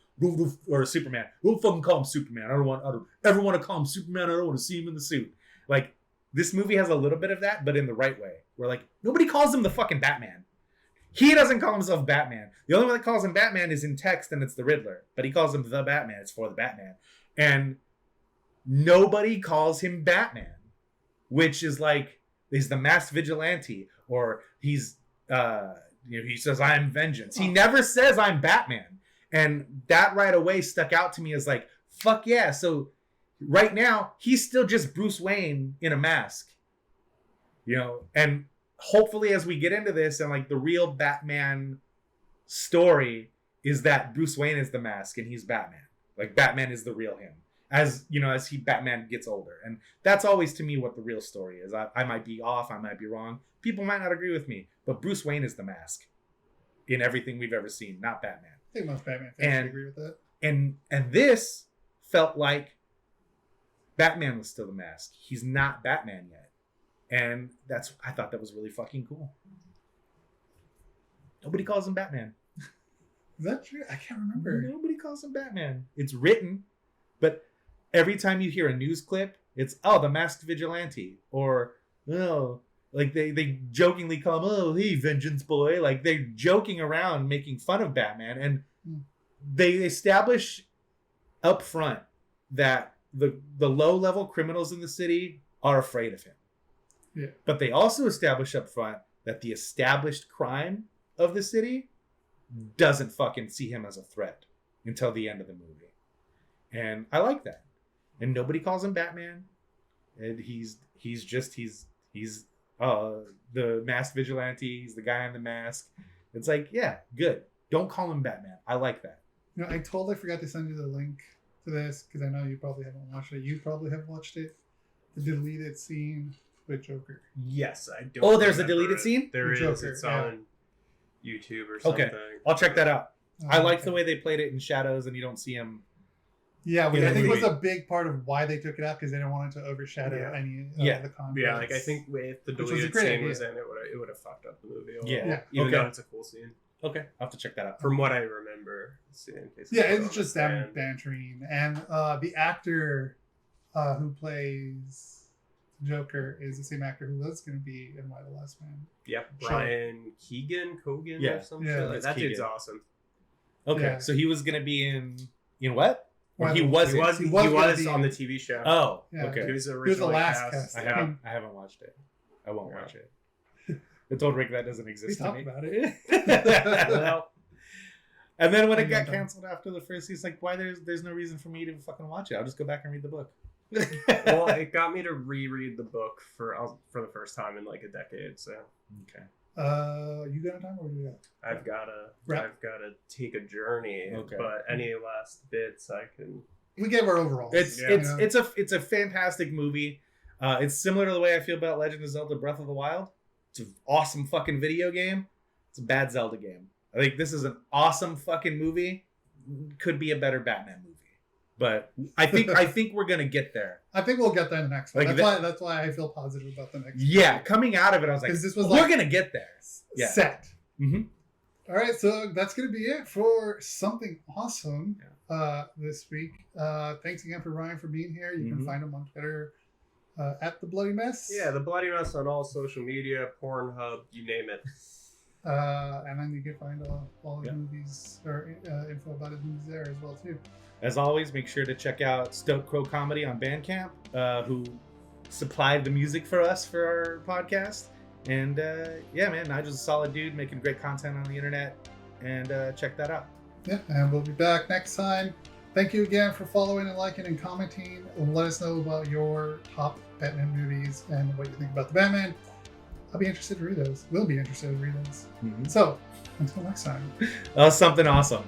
or Superman, don't fucking call him Superman. I don't ever want to call him Superman. I don't want to see him in the suit. Like, this movie has a little bit of that, but in the right way. Where, like, nobody calls him the fucking Batman. He doesn't call himself Batman. The only one that calls him Batman is in text, and it's the Riddler. But he calls him the Batman. It's for the Batman. And nobody calls him Batman, which is like, he's the masked vigilante, or he's, he says, I am vengeance. He never says I'm Batman. And that right away stuck out to me as like, fuck yeah. So right now, he's still just Bruce Wayne in a mask, and hopefully as we get into this, and like the real Batman story is that Bruce Wayne is the mask and he's Batman. Like, Batman is the real him. As Batman gets older. And that's always, to me, what the real story is. I might be off, I might be wrong. People might not agree with me, but Bruce Wayne is the mask in everything we've ever seen, not Batman. I think most Batman fans agree with that. And this felt like Batman was still the mask. He's not Batman yet. And I thought that was really fucking cool. Nobody calls him Batman. Is that true? I can't remember. Nobody calls him Batman. It's written, but every time you hear a news clip, it's, oh, the masked vigilante. Or, oh, like they jokingly call him, oh, hey, vengeance boy. Like, they're joking around, making fun of Batman. And they establish up front that the low-level criminals in the city are afraid of him. Yeah. But they also establish up front that the established crime of the city doesn't fucking see him as a threat until the end of the movie. And I like that. And nobody calls him Batman. And he's the masked vigilante. He's the guy in the mask. It's like, yeah, good. Don't call him Batman. I like that. You know, I totally forgot to send you the link to this because I know you probably haven't watched it. You probably have watched it. The deleted scene with Joker. Yes, I don't. Oh, there's a remember deleted it. scene? There With is. Joker, It's yeah. on YouTube or something. Okay. I'll check that out. I like Okay. the way they played it in shadows and you don't see him. Yeah, which Yeah, I think was we- a big part of why they took it out because they didn't want it to overshadow Yeah. any of Yeah. the content. Yeah, like I think if the Which was a deleted great scene idea. was in, it would have fucked up the movie a little. Yeah. Yeah. Even Okay. though it's a cool scene. Okay. I'll have to check that out. From what I remember seeing. In case Yeah, I don't it's just them understand. bantering, and the actor who plays Joker is the same actor who was going to be in Why the Last Man. Yep, Sure. Brian Kogan Yeah. or something. Yeah, Like, that dude's Keegan. awesome. Okay. Yeah. So he was going to be in what? Or Well, he He wasn't? was He was gonna be on the in- TV show. Oh, Yeah. okay. He was He was the originally last cast. cast. I haven't watched it. I won't Yeah. watch it. I told Rick that doesn't exist. We to talked me. about it. Well, And then when it Yeah. got canceled after the first, he's like, "Why? There's no reason for me to fucking watch it. I'll just go back and read the book." well, it got me to reread the book for the first time in like a decade. So Okay. You got a time or you got? I've gotta Wrap. take a journey. Okay. But any last bits I can. We gave our overalls. It's Yeah. it's a fantastic movie. It's similar to the way I feel about Legend of Zelda: Breath of the Wild. It's an awesome fucking video game. It's a bad Zelda game. I think this is an awesome fucking movie. Could be a better Batman movie, but I think we're gonna get there. I think we'll get there in the next one. Like That's why I feel positive about the next. Yeah, coming out of it, I was like, 'Cause this was we're like- gonna get there. Yeah. Set. Mm-hmm. All right, so that's gonna be it for something awesome this week. Thanks again for Ryan for being here. You Mhm. can find him on Twitter at the Bloody Mess. Yeah, the Bloody Mess on all social media, Pornhub, you name it. And then you can find all his Yeah. movies or info about his movies there as well too. As always, make sure to check out Stoat Krow Komedy on Bandcamp, who supplied the music for us for our podcast. And yeah, man, Nigel's a solid dude making great content on the internet. And check that out. Yeah, and we'll be back next time. Thank you again for following and liking and commenting. Let us know about your top Batman movies and what you think about the Batman. I'll be interested to read those. We'll be interested to read those. So, until next time. That was something awesome.